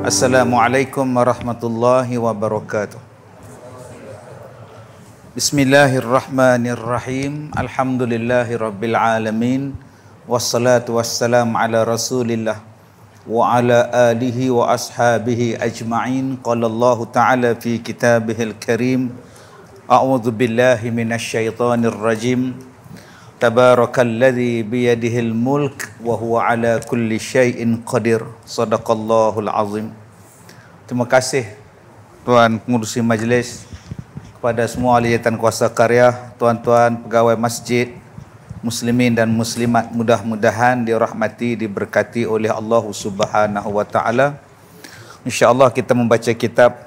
Assalamualaikum warahmatullahi wabarakatuh. Bismillahirrahmanirrahim. Alhamdulillahi rabbil alamin. Wassalatu wassalamu ala rasulillah wa ala alihi wa ashabihi ajma'in. Qala Allah ta'ala fi kitabihil karim. A'udzu billahi minasyaitonir rajim. Tabarakalladzi biyadihil mulk wa huwa ala kulli syai'in qadir. Sadaqallahul azim. Terima kasih Tuan Pengurusi Majlis, kepada semua ahli jawatan kuasa karya, tuan-tuan pegawai masjid, muslimin dan muslimat, mudah-mudahan dirahmati, diberkati oleh Allah Subhanahu wa taala. Insya-Allah kita membaca kitab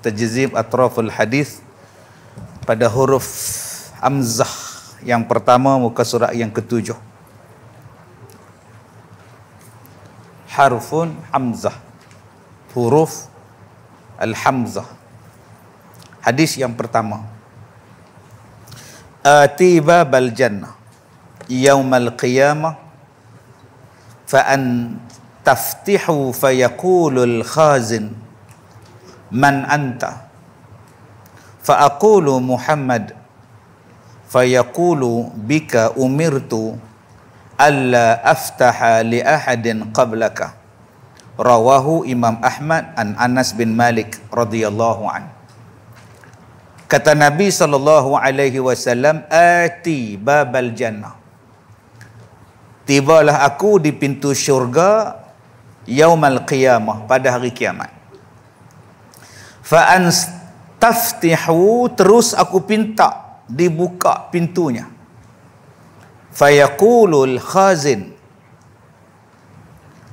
Tajzib Atraful Hadis pada huruf hamzah yang pertama, muka surat yang ke-7. Harfun hamzah, huruf al-hamzah. Hadis yang pertama. Ati babal jannah yaumal qiyamah fa an taftihu fayaqulul khazin man anta fa aqulu Muhammad fayaqulu bika umirtu alla aftaha li ahadin qablaka. Rawahu Imam Ahmad an Anas bin Malik radhiyallahu an. Kata Nabi sallallahu alaihi wasallam, ati babal jannah, tibalah aku di pintu syurga yaumal qiyamah, pada hari kiamat. Fa anstaftihu, terus aku pinta dibuka pintunya. Fayaqulul khazin,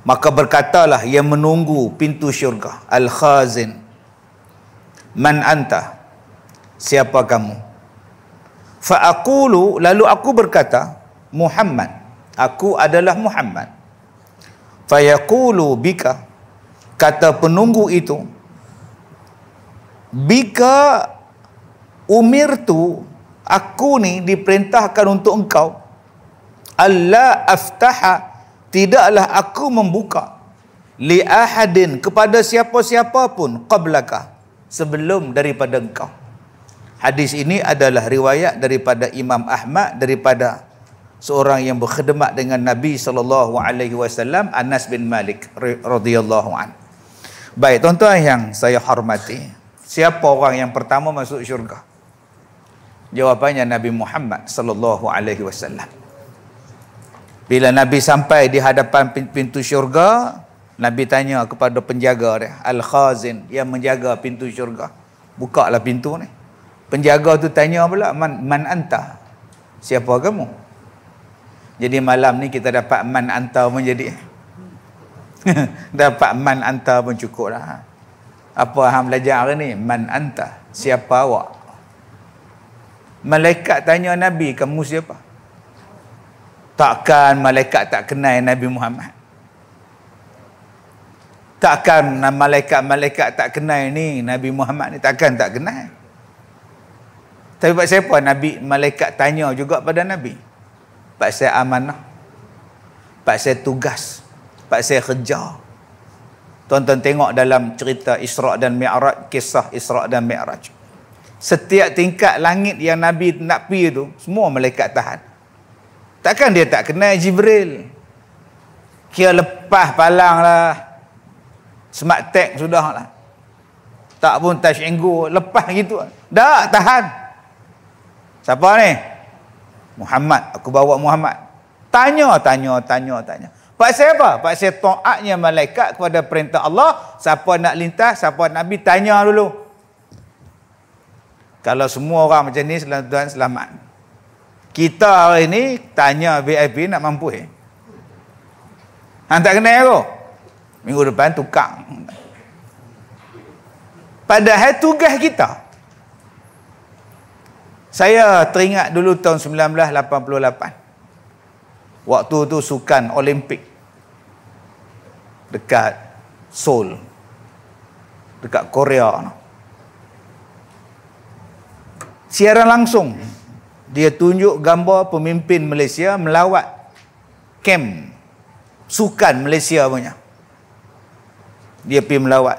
maka berkatalah yang menunggu pintu syurga, al khazin, man anta, siapa kamu? Fa aqulu, lalu aku berkata, Muhammad, aku adalah Muhammad. Fayaqulu bika, kata penunggu itu, bika umirtu, aku ni diperintahkan untuk engkau, alla aftaha, tidaklah aku membuka, li ahadin, kepada siapa-siapa pun, qablaka, sebelum daripada engkau. Hadis ini adalah riwayat daripada Imam Ahmad, daripada seorang yang berkhidmat dengan Nabi SAW, Anas bin Malik radhiyallahu an. Baik, tuan-tuan yang saya hormati, siapa orang yang pertama masuk syurga? Jawapannya Nabi Muhammad SAW. Bila Nabi sampai di hadapan pintu syurga, Nabi tanya kepada penjaga dia, al-khazin, yang menjaga pintu syurga, bukalah pintu ni. Penjaga tu tanya pula, man anta, siapa kamu? Jadi malam ni kita dapat man anta pun jadi dapat man anta pun cukup lah. Apa hang belajar hari ni? Man anta, siapa awak? Malaikat tanya Nabi, kamu siapa? Takkan malaikat tak kenal Nabi Muhammad? Takkan malaikat tak kenal ni Nabi Muhammad ni? Takkan tak kenal. Tapi pasal apa malaikat tanya juga pada Nabi? Pasal amanah, pasal tugas, pasal kerja. Tuan-tuan tengok dalam cerita Isra' dan Mi'raj, kisah Isra' dan Mi'raj. Setiap tingkat langit yang Nabi nak pergi tu, semua malaikat tahan. Takkan dia tak kenal Jibril? Kira lepas palang lah, smart tag sudah lah, tak pun touch and go, lepas gitu dah tahan. Siapa ni? Muhammad, aku bawa Muhammad. Tanya. Pasal apa? Pasal taatnya malaikat kepada perintah Allah. Siapa nak lintas, siapa Nabi, tanya dulu. Kalau semua orang macam ni, tuan selamat. Kita hari ni tanya VIP nak mampu hang tak kenal aku, minggu depan tukang. Padahal tugas kita. Saya teringat dulu tahun 1988. Waktu tu sukan Olimpik dekat Seoul, dekat Korea. Siaran langsung, dia tunjuk gambar pemimpin Malaysia melawat kamp sukan Malaysia punya. Dia pergi melawat.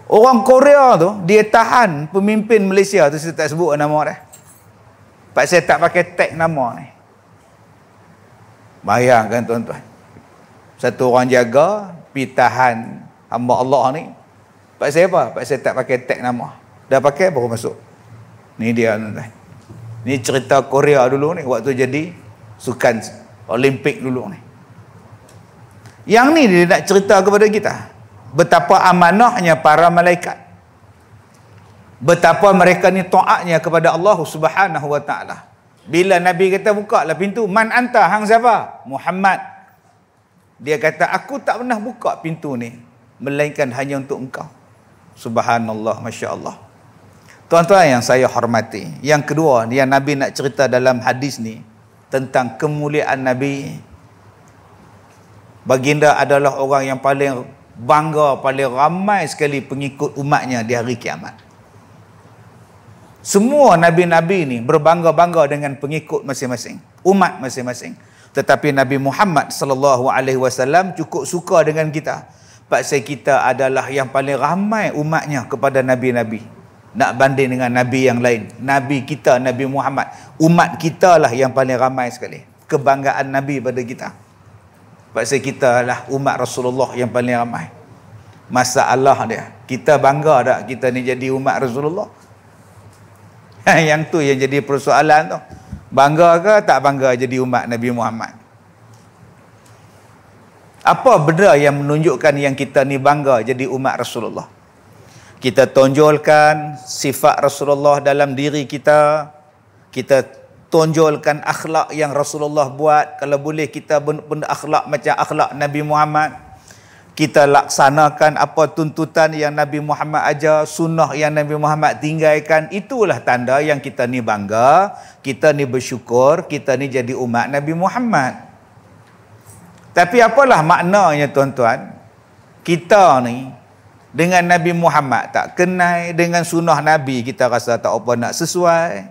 Orang Korea tu, dia tahan pemimpin Malaysia tu, saya tak sebut nama dah. Pak saya tak pakai tag nama ni. Bayangkan tuan-tuan. Satu orang jaga, pergi tahan hamba Allah ni. Pak saya apa? Pak saya tak pakai tag nama. Dah pakai baru masuk. Ni dia tuan-tuan. Ni cerita Korea dulu ni, waktu jadi sukan Olimpik dulu ni. Yang ni dia nak cerita kepada kita. Betapa amanahnya para malaikat. Betapa mereka ni taatnya kepada Allah Subhanahu wa taala. Bila Nabi kata buka lah pintu, man anta, hang siapa? Muhammad. Dia kata aku tak pernah buka pintu ni melainkan hanya untuk engkau. Subhanallah, masya-Allah. Tuan-tuan yang saya hormati, yang kedua yang Nabi nak cerita dalam hadis ni tentang kemuliaan Nabi. Baginda adalah orang yang paling bangga, paling ramai sekali pengikut umatnya di hari kiamat. Semua nabi-nabi ni berbangga-bangga dengan pengikut masing-masing, umat masing-masing. Tetapi Nabi Muhammad sallallahu alaihi wasallam cukup suka dengan kita. Pasal kita adalah yang paling ramai umatnya kepada nabi-nabi. Nak banding dengan nabi yang lain, nabi kita Nabi Muhammad, umat kita lah yang paling ramai sekali. Kebanggaan Nabi pada kita. Pasal kita lah umat Rasulullah yang paling ramai. Masalah dia, kita bangga tak kita ni jadi umat Rasulullah? Yang tu yang jadi persoalan tu. Bangga ke tak bangga jadi umat Nabi Muhammad? Apa benda yang menunjukkan yang kita ni bangga jadi umat Rasulullah? Kita tonjolkan sifat Rasulullah dalam diri kita. Kita tonjolkan akhlak yang Rasulullah buat. Kalau boleh kita benda akhlak macam akhlak Nabi Muhammad. Kita laksanakan apa tuntutan yang Nabi Muhammad ajar, sunnah yang Nabi Muhammad tinggalkan. Itulah tanda yang kita ni bangga, kita ni bersyukur, kita ni jadi umat Nabi Muhammad. Tapi apalah maknanya tuan-tuan? Kita ni dengan Nabi Muhammad tak kenal, dengan sunnah Nabi kita rasa tak apa nak sesuai.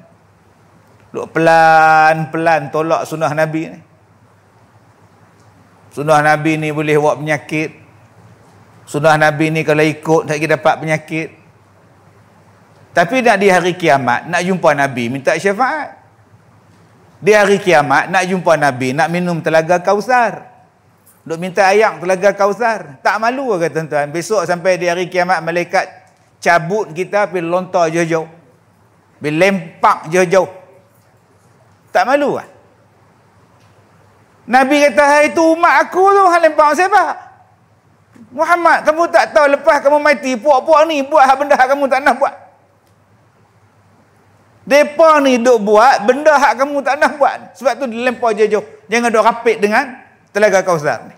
Duk pelan-pelan tolak sunnah Nabi ni. Sunnah Nabi ni boleh buat penyakit. Sunnah Nabi ni kalau ikut tak dapat penyakit. Tapi nak di hari kiamat nak jumpa Nabi minta syafaat. Di hari kiamat nak jumpa Nabi nak minum telaga Kausar. Duk minta air telaga Kausar. Tak malu ke tuan-tuan? Besok sampai di hari kiamat malaikat cabut kita pergi lontar jauh-jauh. Pergi lempak jauh-jauh. Tak malu kan? Nabi kata, hai tu umat aku tu, hang lempang siapa? Muhammad, kamu tak tahu lepas kamu mati, puak-puak ni buat hak benda hak kamu tak nak buat. Depa ni duk buat benda hak kamu tak nak buat. Sebab tu dilempar jauh-jauh. Jangan duk rapid dengan telaga Kausar ni.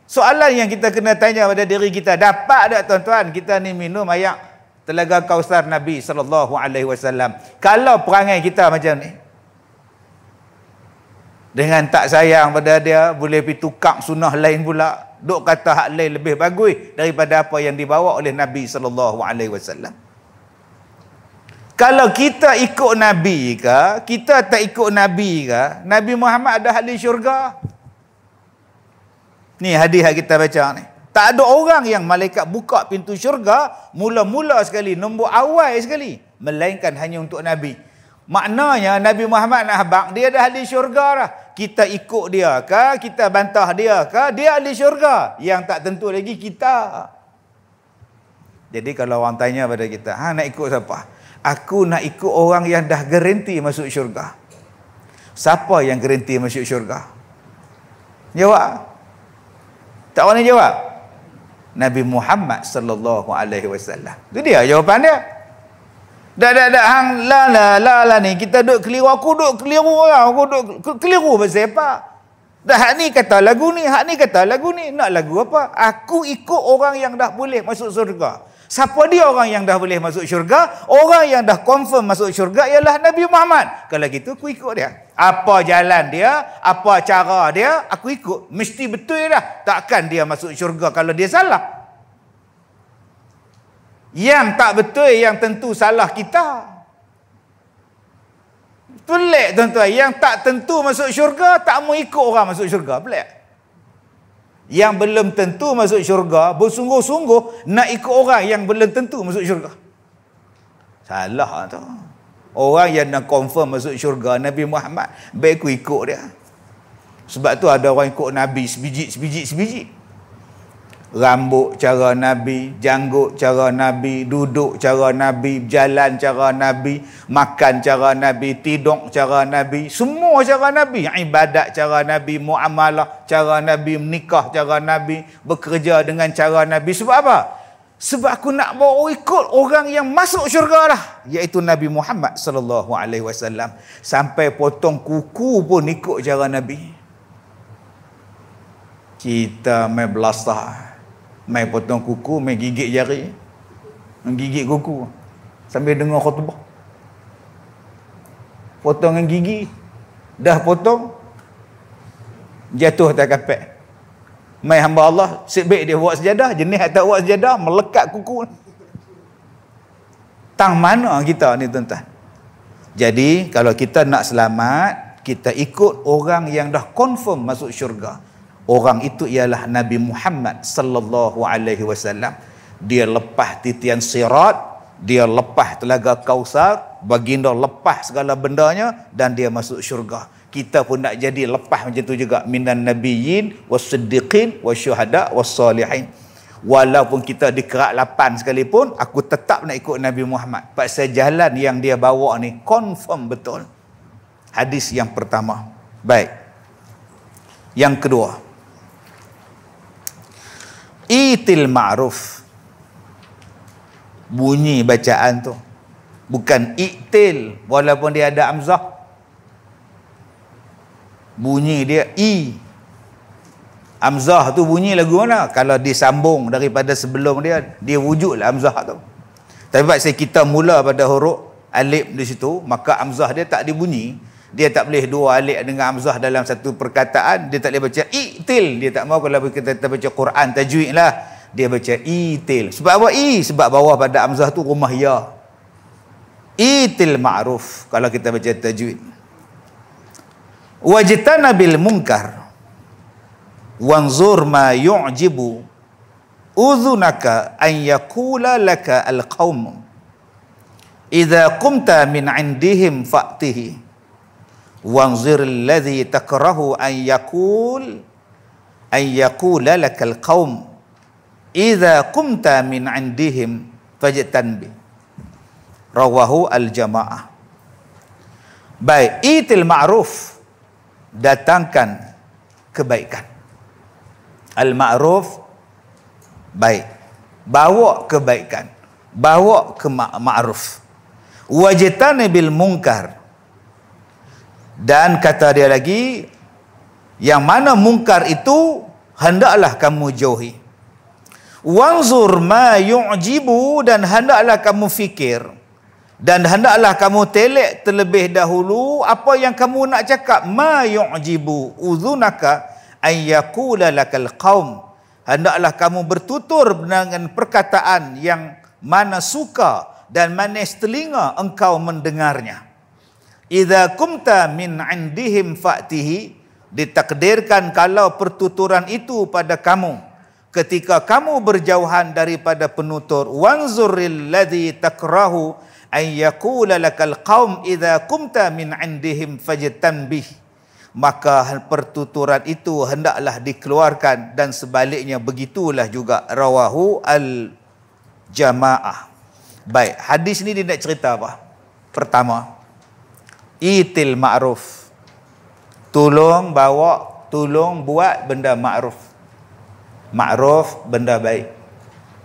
Soalan yang kita kena tanya pada diri kita, dapat tak tuan-tuan kita ni minum air telaga Kausar Nabi sallallahu alaihi wasallam? Kalau perangai kita macam ni, dengan tak sayang pada dia, boleh pergi tukar sunnah lain pula, duk kata hak lain lebih bagus daripada apa yang dibawa oleh Nabi sallallahu alaihi wasallam. Kalau kita ikut Nabi ke, kita tak ikut Nabi ke, Nabi Muhammad ada ahli syurga. Ni hadis yang kita baca ni. Tak ada orang yang malaikat buka pintu syurga mula-mula sekali, nombor awal sekali, melainkan hanya untuk Nabi. Maknanya Nabi Muhammad nak habaq, dia dah ahli syurga dah. Kita ikut dia ke, kita bantah dia ke, dia ahli syurga. Yang tak tentu lagi kita. Jadi kalau orang tanya pada kita, nak ikut siapa? Aku nak ikut orang yang dah garanti masuk syurga. Siapa yang garanti masuk syurga? Jawab. Tak orang ni jawab. Nabi Muhammad sallallahu alaihi wasallam. Itu dia jawapan dia. Dak hang la ni kita duk keliru, aku duk keliru lah, aku duk keliru pasal apa? Dah hak ni kata lagu ni, hak ni kata lagu ni, nak lagu apa? Aku ikut orang yang dah boleh masuk syurga. Siapa dia orang yang dah boleh masuk syurga? Orang yang dah confirm masuk syurga ialah Nabi Muhammad. Kalau gitu aku ikut dia. Apa jalan dia, apa cara dia, aku ikut. Mesti betul dah. Takkan dia masuk syurga kalau dia salah. Yang tak betul, yang tentu salah kita. Pelik tuan-tuan. Yang tak tentu masuk syurga, tak mau ikut orang masuk syurga. Pelik. yang belum tentu masuk syurga, bersungguh-sungguh nak ikut orang yang belum tentu masuk syurga. Salah tu. Orang yang nak confirm masuk syurga Nabi Muhammad, baik aku ikut dia. Sebab tu ada orang ikut Nabi sebiji. Rambut cara Nabi, janggut cara Nabi, duduk cara Nabi, jalan cara Nabi, makan cara Nabi, tidur cara Nabi, semua cara Nabi, ibadat cara Nabi, muamalah cara Nabi, menikah cara Nabi, bekerja dengan cara Nabi. Sebab apa? Sebab aku nak bawa ikut orang yang masuk syurga lah, iaitu Nabi Muhammad sallallahu alaihi wasallam. Sampai potong kuku pun ikut cara Nabi. Kita main belasah, main potong kuku, main gigit jari, menggigit kuku sambil dengar khutbah. Potong dengan gigi, dah potong jatuh atas kapek. Mai hamba Allah, sebaik dia buat sejadah, jenis tak buat sejadah, melekat kuku. Tang mana kita ni tuan-tuan? Jadi kalau kita nak selamat, kita ikut orang yang dah confirm masuk syurga. Orang itu ialah Nabi Muhammad sallallahu alaihi wasallam. Dia lepas titian sirat, dia lepas telaga Kausar, baginda lepas segala bendanya dan dia masuk syurga. Kita pun nak jadi lepas macam tu juga, minan nabiyyin was-siddiqin wasyuhada was-salihin. Walaupun kita dikerak lapan sekalipun, aku tetap nak ikut Nabi Muhammad. Pasal jalan yang dia bawa ni confirm betul. Hadis yang pertama. Baik. Yang kedua, itil ma'ruf. Bunyi bacaan tu bukan iktil, walaupun dia ada hamzah. Bunyi dia i. Hamzah tu bunyi lagu mana? Kalau disambung daripada sebelum dia wujudlah hamzah tu. Tapi sebab kita mula pada huruf alif di situ, maka hamzah dia tak dibunyi. Dia tak boleh dua alif dengan hamzah dalam satu perkataan. Dia tak boleh baca iktil. Dia tak mahu kalau kita baca Quran tajwid lah, dia baca itil. Sebab apa i? Sebab bawah pada hamzah tu rumah ya. Itil ma'ruf kalau kita baca tajwid. Wajtanabil munkar wanzur ma yu'jibu udhunaka an yaqula laka alqaum idza qumta min indihim fa'tihi wanzur alladhi takrahu an yaqula laka alqaum idza qumta min indihim fajtanbi. Rawahu al-jamaah. Baik, itil ma'ruf, datangkan kebaikan. Al-ma'ruf, baik, bawa kebaikan, bawa ke ma'ruf. Wajtanibil munkar, dan kata dia lagi, yang mana mungkar itu hendaklah kamu jauhi. Wanzur ma yu'jibu, dan hendaklah kamu fikir, dan hendaklah kamu telek terlebih dahulu apa yang kamu nak cakap. Ma yu'jibu udhunaka an yaqula lakal qaum, hendaklah kamu bertutur dengan perkataan yang mana suka dan manis telinga engkau mendengarnya. Idza kumta min indihim fa'tihi, ditakdirkan kalau pertuturan itu pada kamu ketika kamu berjauhan daripada penutur. Wanzuril ladzi takrahu an yaqula lakal qaum idza kumta min indihim fajtanbih, maka pertuturan itu hendaklah dikeluarkan, dan sebaliknya begitulah juga. Rawahu al-jamaah. Baik, hadis ni dia nak cerita apa? Pertama, itil ma'ruf, tolong bawa, tolong buat benda ma'ruf. Ma'ruf, benda baik.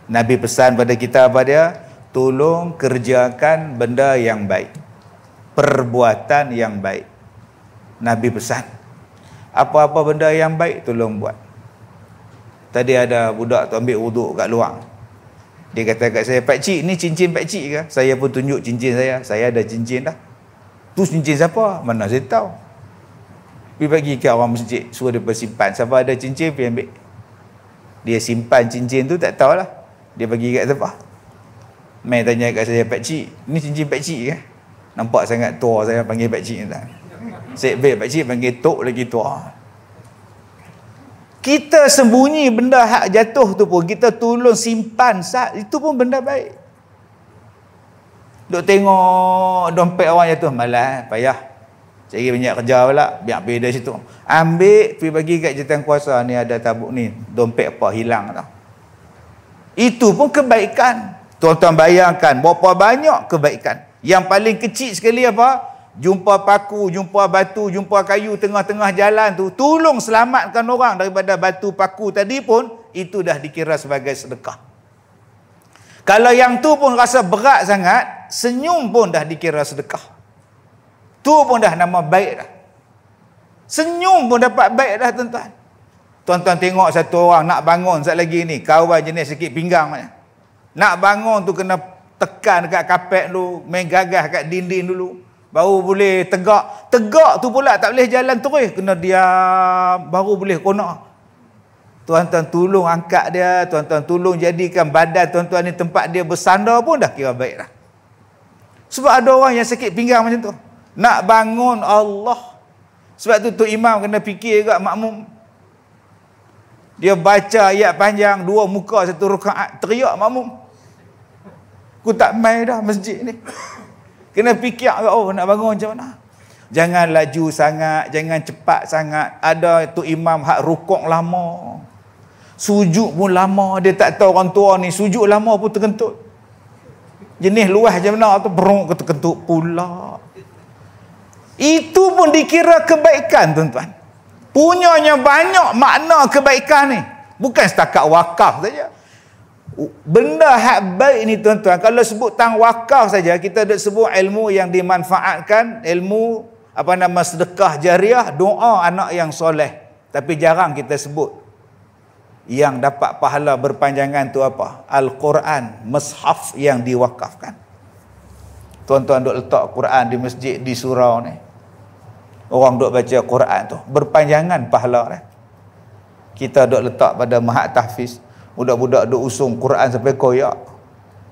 Nabi pesan pada kita apa dia? Tolong kerjakan benda yang baik, perbuatan yang baik. Nabi pesan, apa-apa benda yang baik tolong buat. Tadi ada budak tu ambil wuduk kat luar. Dia kata kat saya, "Pak cik, ni cincin Pak cik ke?" Saya pun tunjuk cincin saya. Saya ada cincin dah. Tu cincin siapa? Mana saya tahu. Pergi bagi ke orang masjid, suruh dia simpan. Siapa ada cincin, pergi ambil. Dia simpan cincin tu, tak tahulah dia bagi kat siapa. Mai tanya kat saya, "Pak cik, ni cincin Pak cik ke?" Nampak sangat tua, saya panggil Pak cik tak. Saya Pak cik panggil tok lagi tua. Kita sembunyi benda hak jatuh tu pun, kita tolong simpan sat, itu pun benda baik. Duk tengok dompet orang jatuh, malas, payah. Cari banyak kerja pula, biar pergi dari situ. Ambil, pergi bagi kat jawatan kuasa, ni ada tabuk ni, dompet apa hilang tau. Itu pun kebaikan. Tuan-tuan bayangkan berapa banyak kebaikan. Yang paling kecil sekali apa? Jumpa paku, jumpa batu, jumpa kayu tengah-tengah jalan tu, tolong selamatkan orang daripada batu paku tadi pun, itu dah dikira sebagai sedekah. Kalau yang tu pun rasa berat sangat, senyum pun dah dikira sedekah. Tu pun dah nama baik dah. Senyum pun dapat baik dah, tuan-tuan. Tuan-tuan tengok satu orang nak bangun sekejap lagi ni, kawan jenis sakit pinggang mana. Nak bangun tu kena tekan dekat kapet dulu, main gagah kat dinding dulu, baru boleh tegak. Tegak tu pula tak boleh jalan terus, kena diam, baru boleh konak. Tuan-tuan tolong angkat dia, tuan-tuan tolong jadikan badan tuan-tuan ni tempat dia bersandar pun dah kira baik dah. Sebab ada orang yang sakit pinggang macam tu, nak bangun Allah. Sebab tu imam kena fikir juga makmum. Dia baca ayat panjang, 2 muka 1 rakaat, teriak makmum. Aku tak main dah masjid ni. Kena fikir, oh nak bangun macam mana. Jangan laju sangat, jangan cepat sangat. Ada tu imam hak rukuk lama, sujud pun lama. Dia tak tahu orang tua ni sujud lama pun terkentut. Jenis luas macam mana tu, berung terkentut pula. Itu pun dikira kebaikan, tuan-tuan. Punyanya banyak makna kebaikan ni. Bukan setakat wakaf saja. Benda hak baik ni, tuan-tuan, kalau sebut tang wakaf saja, kita dah sebut ilmu yang dimanfaatkan, ilmu sedekah jariah, doa anak yang soleh. Tapi jarang kita sebut yang dapat pahala berpanjangan tu apa? Al-Quran, mushaf yang diwakafkan. Tuan-tuan duk letak Quran di masjid, di surau ni, orang duk baca Quran tu, berpanjangan pahala ni. Kita duk letak pada mahat tahfiz, budak-budak duk usung Quran sampai koyak.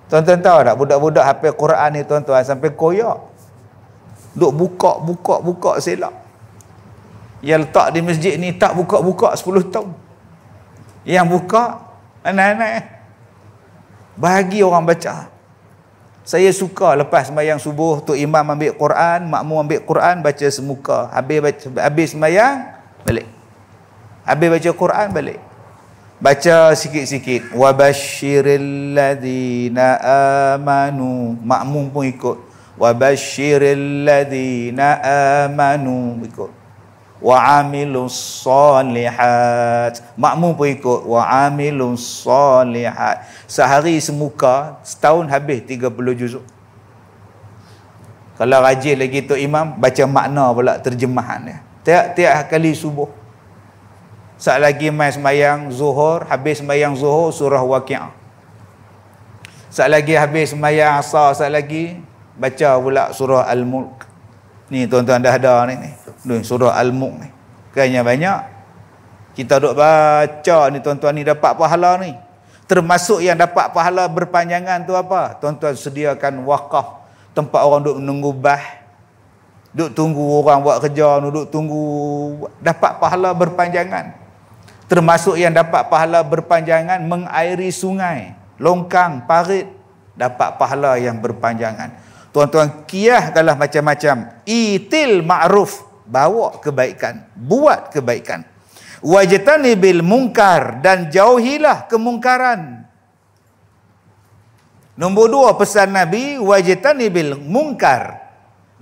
Tuan-tuan tahu tak, budak-budak hafal Quran ni, tuan-tuan, sampai koyak. Duk buka selak. Yang letak di masjid ni tak buka-buka 10 tahun. Yang buka anak-anak. Bagi orang baca. Saya suka lepas sembahyang subuh tu imam ambil Quran, makmum ambil Quran, baca semuka. Habis sembahyang balik. Habis baca Quran balik. Baca sikit-sikit. Wabasyiril ladzina amanu. Makmum pun ikut. Wabasyiril ladzina amanu, ikut. Wa amilus solihat. Makmum pun ikut. Wa amilus solihat. Sehari semuka, setahun habis 30 juzuk. Kalau rajin lagi tu imam, baca makna pula terjemahan dia. Tiap-tiap kali subuh. Saat lagi mai sembahyang zuhur, habis sembahyang zuhur surah Waqiah. Saat lagi habis sembahyang asar, saat lagi baca pula surah Al-Mulk. Ni tuan-tuan dah ada ni. Surah Al-Mulk ni. Kayaknya banyak. Kita duk baca ni, tuan-tuan, ni dapat pahala ni. Termasuk yang dapat pahala berpanjangan tu apa? Tuan-tuan sediakan wakaf, tempat orang duk menunggu bah. Duk tunggu orang buat kerja, duk tunggu, dapat pahala berpanjangan. Termasuk yang dapat pahala berpanjangan, mengairi sungai, longkang, parit, dapat pahala yang berpanjangan. Tuan-tuan kiyahkanlah macam-macam. Itil ma'ruf, bawa kebaikan, buat kebaikan. Wajtanibil munkar, dan jauhilah kemungkaran. Nombor 2 pesan Nabi, wajtanibil munkar,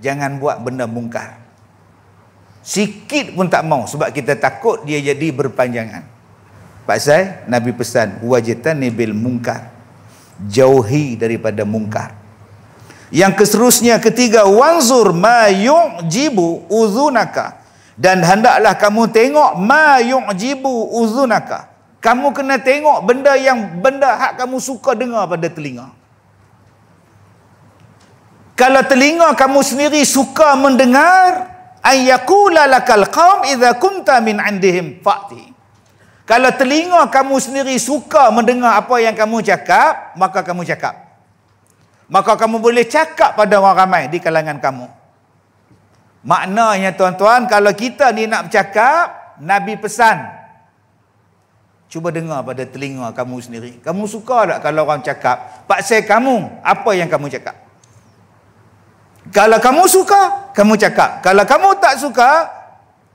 jangan buat benda mungkar. Sikit pun tak mau, sebab kita takut dia jadi berpanjangan. Pasal Nabi pesan wajtanibil munkar, jauhi daripada mungkar. Yang keseterusnya, ketiga, wanzur ma yu'jibu uzunaka, dan hendaklah kamu tengok ma yu'jibu uzunaka. Kamu kena tengok benda hak kamu suka dengar pada telinga. Kalau telinga kamu sendiri suka mendengar, ayyakula lakal qaum idza kunta min indihim fa'ti. Kalau telinga kamu sendiri suka mendengar apa yang kamu cakap, maka kamu cakap. Maka kamu boleh cakap pada orang ramai di kalangan kamu. Maknanya, tuan-tuan, kalau kita ni nak bercakap, Nabi pesan, Cuba dengar pada telinga kamu sendiri. Kamu suka tak kalau orang cakap, paksa kamu, apa yang kamu cakap? Kalau kamu suka, kamu cakap. Kalau kamu tak suka,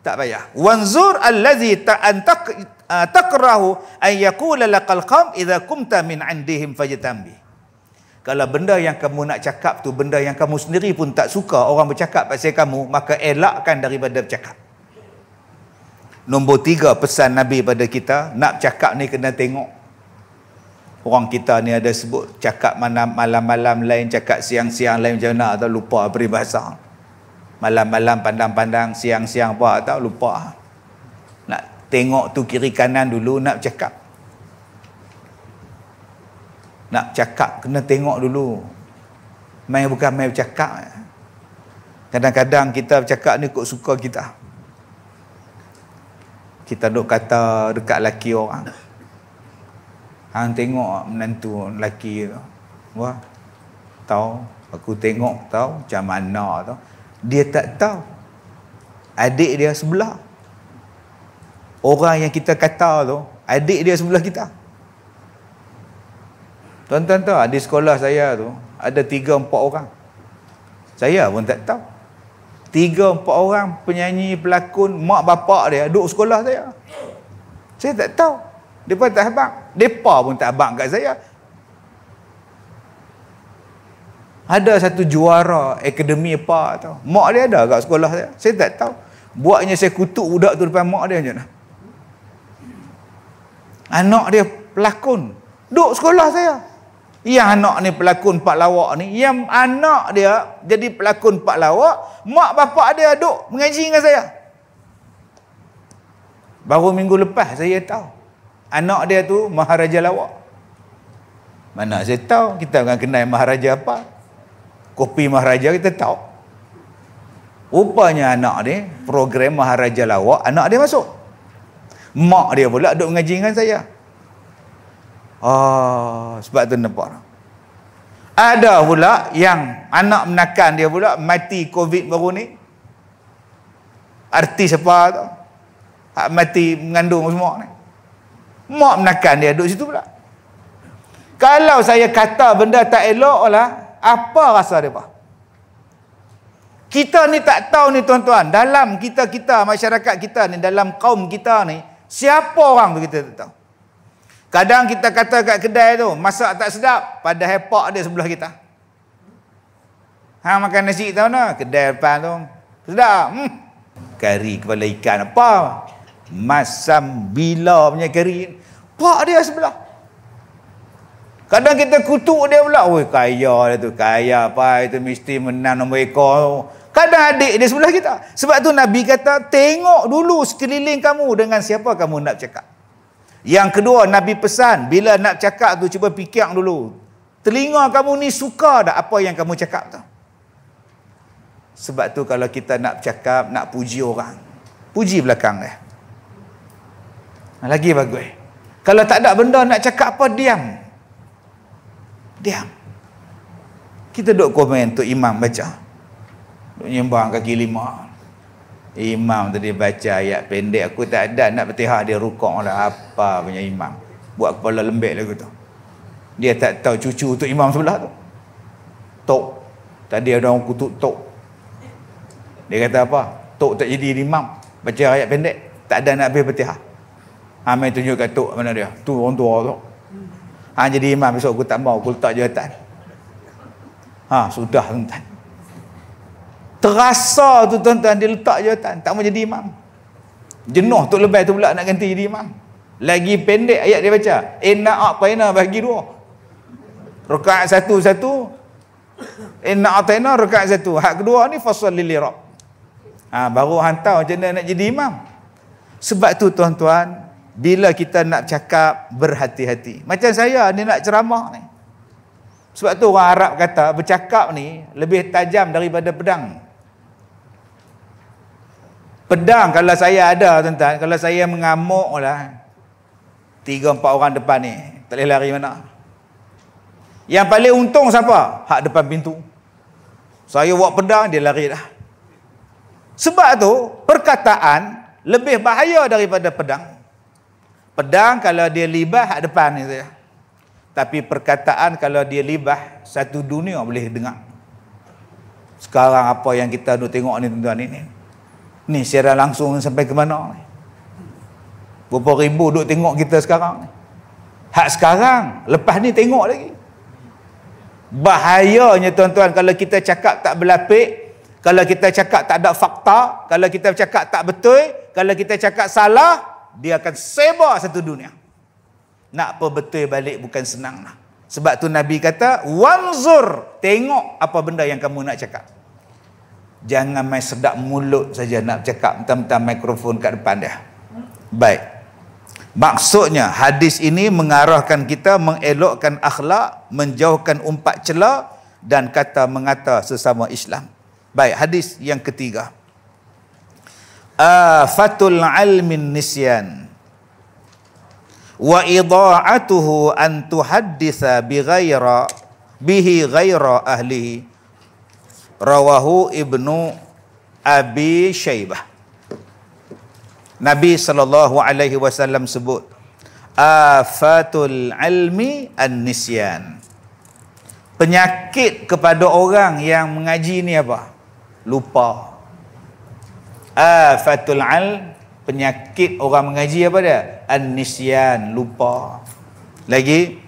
tak payah. Wanzur allazi takrahu an yaqula laqal qam idza kumta min indihim fajtambi. Kalau benda yang kamu nak cakap tu benda yang kamu sendiri pun tak suka orang bercakap pasal kamu, maka elakkan daripada bercakap. Nombor 3 pesan Nabi pada kita, nak cakap ni kena tengok. Orang kita ni ada sebut cakap malam-malam lain, cakap siang-siang lain, macam mana atau lupa peribahasa. Malam-malam pandang-pandang, siang-siang apa atau lupa. Nak tengok tu kiri kanan dulu nak cakap. Nak cakap kena tengok dulu. Main bukan main bercakap. Kadang-kadang kita bercakap ni kok suka kita. Kita duk kata dekat laki orang. Hang tengok menantu lelaki tu. Wah, tahu, aku tengok tahu macam mana tu. Dia tak tahu. Adik dia sebelah. Orang yang kita kata tu, adik dia sebelah kita. Tuan-tuan tahu, di sekolah saya tu, ada 3-4 orang. Saya pun tak tahu. 3-4 orang penyanyi, pelakon, mak bapak dia duduk sekolah saya. Saya tak tahu. Mereka tak abang. Mereka pun tak abang kat saya. Ada satu juara akademi apa tau. Mak dia ada kat sekolah saya. Saya tak tahu. Buatnya saya kutuk budak tu depan mak dia macam mana. Anak dia pelakon. Duduk sekolah saya. Yang anak ni pelakon pak lawak ni, yang anak dia jadi pelakon pak lawak, mak bapak dia duduk mengaji dengan saya. Baru minggu lepas saya tahu anak dia tu maharaja lawak. Mana saya tahu, kita bukan kenal maharaja apa. Kopi maharaja kita tahu. Rupanya anak dia program maharaja lawak, anak dia masuk. Mak dia pula duduk mengaji dengan saya. Sebab tu nampak. Ada pula yang anak menakan dia pula mati COVID baru ni. Artis apa tu? Mati mengandung semua ni. Mak menakan dia duduk situ pula. Kalau saya kata benda tak elok lah, apa rasa dia, Pak? Kita ni tak tahu ni tuan-tuan, dalam kita masyarakat kita ni, dalam kaum kita ni, siapa orang tu kita tak tahu. Kadang kita kata kat kedai tu, masak tak sedap, padahal pak dia sebelah kita. Hang makan nasi tahu nak? Kedai depan tu, sedap. Kari kepala ikan apa? Masam bila punya kari. Pak dia sebelah. Kadang kita kutuk dia pula, oi kaya dia tu, kaya apa itu mesti menang nombor ekor. Kadang adik dia sebelah kita. Sebab tu Nabi kata, tengok dulu sekeliling kamu dengan siapa kamu nak cakap. Yang kedua, Nabi pesan, bila nak cakap tu cuba fikir dulu. Telinga kamu ni suka tak apa yang kamu cakap tu? Sebab tu kalau kita nak cakap, nak puji orang, puji belakang dia. Lagi bagus. Kalau tak ada benda nak cakap apa, diam. Diam. Kita duk komen untuk imam baca. Duk nyembang kaki 5. Imam tadi baca ayat pendek, aku tak ada nak bertihak dia rukuk lah. Apa punya imam, buat kepala lembek lagu tu. Dia tak tahu cucu tu imam sebelah tu tok. Tadi ada orang kutuk tok. Dia kata apa? Tok tak jadi imam, baca ayat pendek, tak ada nak habis bertihak. Main tunjuk kat tok mana dia, tu orang tua tu. Jadi imam besok aku tak mau, aku letak jawatan. Sudah tuan-tuan. Terasa tu tuan-tuan, dia letak jawatan, tak mau jadi imam. Jenuh tu lebih tu pula nak ganti jadi imam. Lagi pendek ayat dia baca, inna a'tayna bagi 2. Rakaat 1 inna a'tayna rakaat 1. Hak kedua ni fasholli li rabb. Baru hantar macam mana nak jadi imam. Sebab tu tuan-tuan, bila kita nak cakap, berhati-hati. Macam saya ni nak ceramah ni. Sebab tu orang Arab kata bercakap ni lebih tajam daripada pedang. Pedang kalau saya ada tuan-tuan, kalau saya mengamuk lah 3-4 orang depan ni, tak boleh lari mana. Yang paling untung siapa? Hak depan pintu. Saya bawa pedang, dia lari dah. Sebab tu perkataan lebih bahaya daripada pedang. Pedang kalau dia libah hak depan ni saja. Tapi perkataan kalau dia libah, satu dunia boleh dengar. Sekarang apa yang kita duk tengok ni tuan-tuan ni. Ni siaran langsung sampai ke mana ni? Berapa ribu duk tengok kita sekarang ni. Hak sekarang, lepas ni tengok lagi. Bahayanya tuan-tuan kalau kita cakap tak berlapik, kalau kita cakap tak ada fakta, kalau kita cakap tak betul, kalau kita cakap salah, dia akan sebar satu dunia. Nak apa betul balik bukan senang lah. Sebab tu Nabi kata, wanzur, tengok apa benda yang kamu nak cakap. Jangan main sedap mulut saja nak cakap, mentang-mentang mikrofon kat depan dia. Baik. Maksudnya hadis ini mengarahkan kita mengelokkan akhlak, menjauhkan umpat celah dan kata mengata sesama Islam. Baik, hadis yang ketiga. Afatul ilmin nisyan wa idha'atuhu an tuhadditha bihi ghaira ahlihi. Rawahu Ibnu Abi Syaibah. Nabi SAW sebut afatul ilmi an-nisyan. Penyakit kepada orang yang mengaji ni apa? Lupa. Afatul ilm, penyakit orang mengaji apa dia? An-nisyan, lupa. Lagi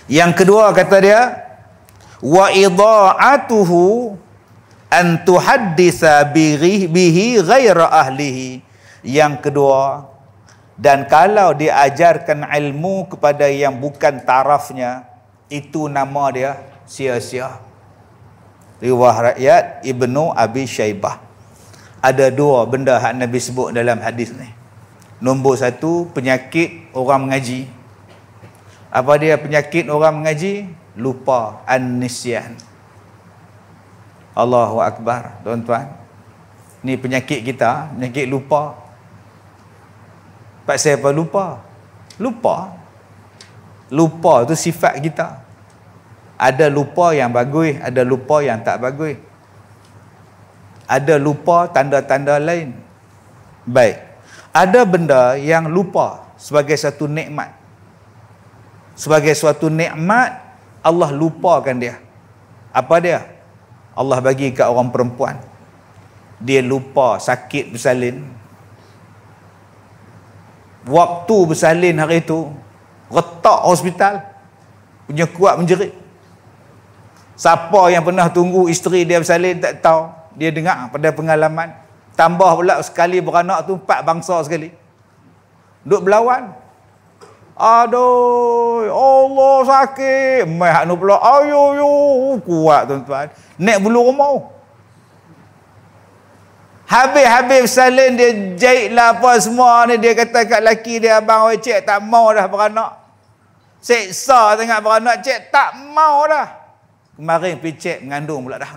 yang kedua kata dia, wa idha'atuhu an tuhadditha bihi ghaira ahlihi. Yang kedua, dan kalau dia ajarkan ilmu kepada yang bukan tarafnya, itu nama dia sia-sia. Riwayat Ibnu Abi Syaibah. Ada dua benda hak Nabi sebut dalam hadis ni. Nombor satu, penyakit orang mengaji. Apa dia penyakit orang mengaji? Lupa, an-nisyan. Allahu Akbar, tuan-tuan. Ni penyakit kita, penyakit lupa. Pasal apa lupa? Lupa. Lupa tu sifat kita. Ada lupa yang bagus, ada lupa yang tak bagus. Ada lupa tanda-tanda lain. Baik. Ada benda yang lupa sebagai satu nikmat. Sebagai suatu nikmat, Allah lupakan dia. Apa dia? Allah bagi kat orang perempuan. Dia lupa sakit bersalin. Waktu bersalin hari itu, retak hospital, punya kuat menjerit. Siapa yang pernah tunggu isteri dia bersalin tak tahu. Dia dengar pada pengalaman. Tambah pula sekali beranak tu 4 bangsa sekali. Duk berlawan. Aduh, Allah sakit. Mai hak nu pula, ayo kuat tuan-tuan. Naik bulu rumau. Habis bersalin dia jahit lah apa semua ni. Dia kata kat laki dia, abang oi cik tak mau dah beranak. Seksa sangat beranak, cik tak mau dah. Kemarin pergi cek mengandung pula dah.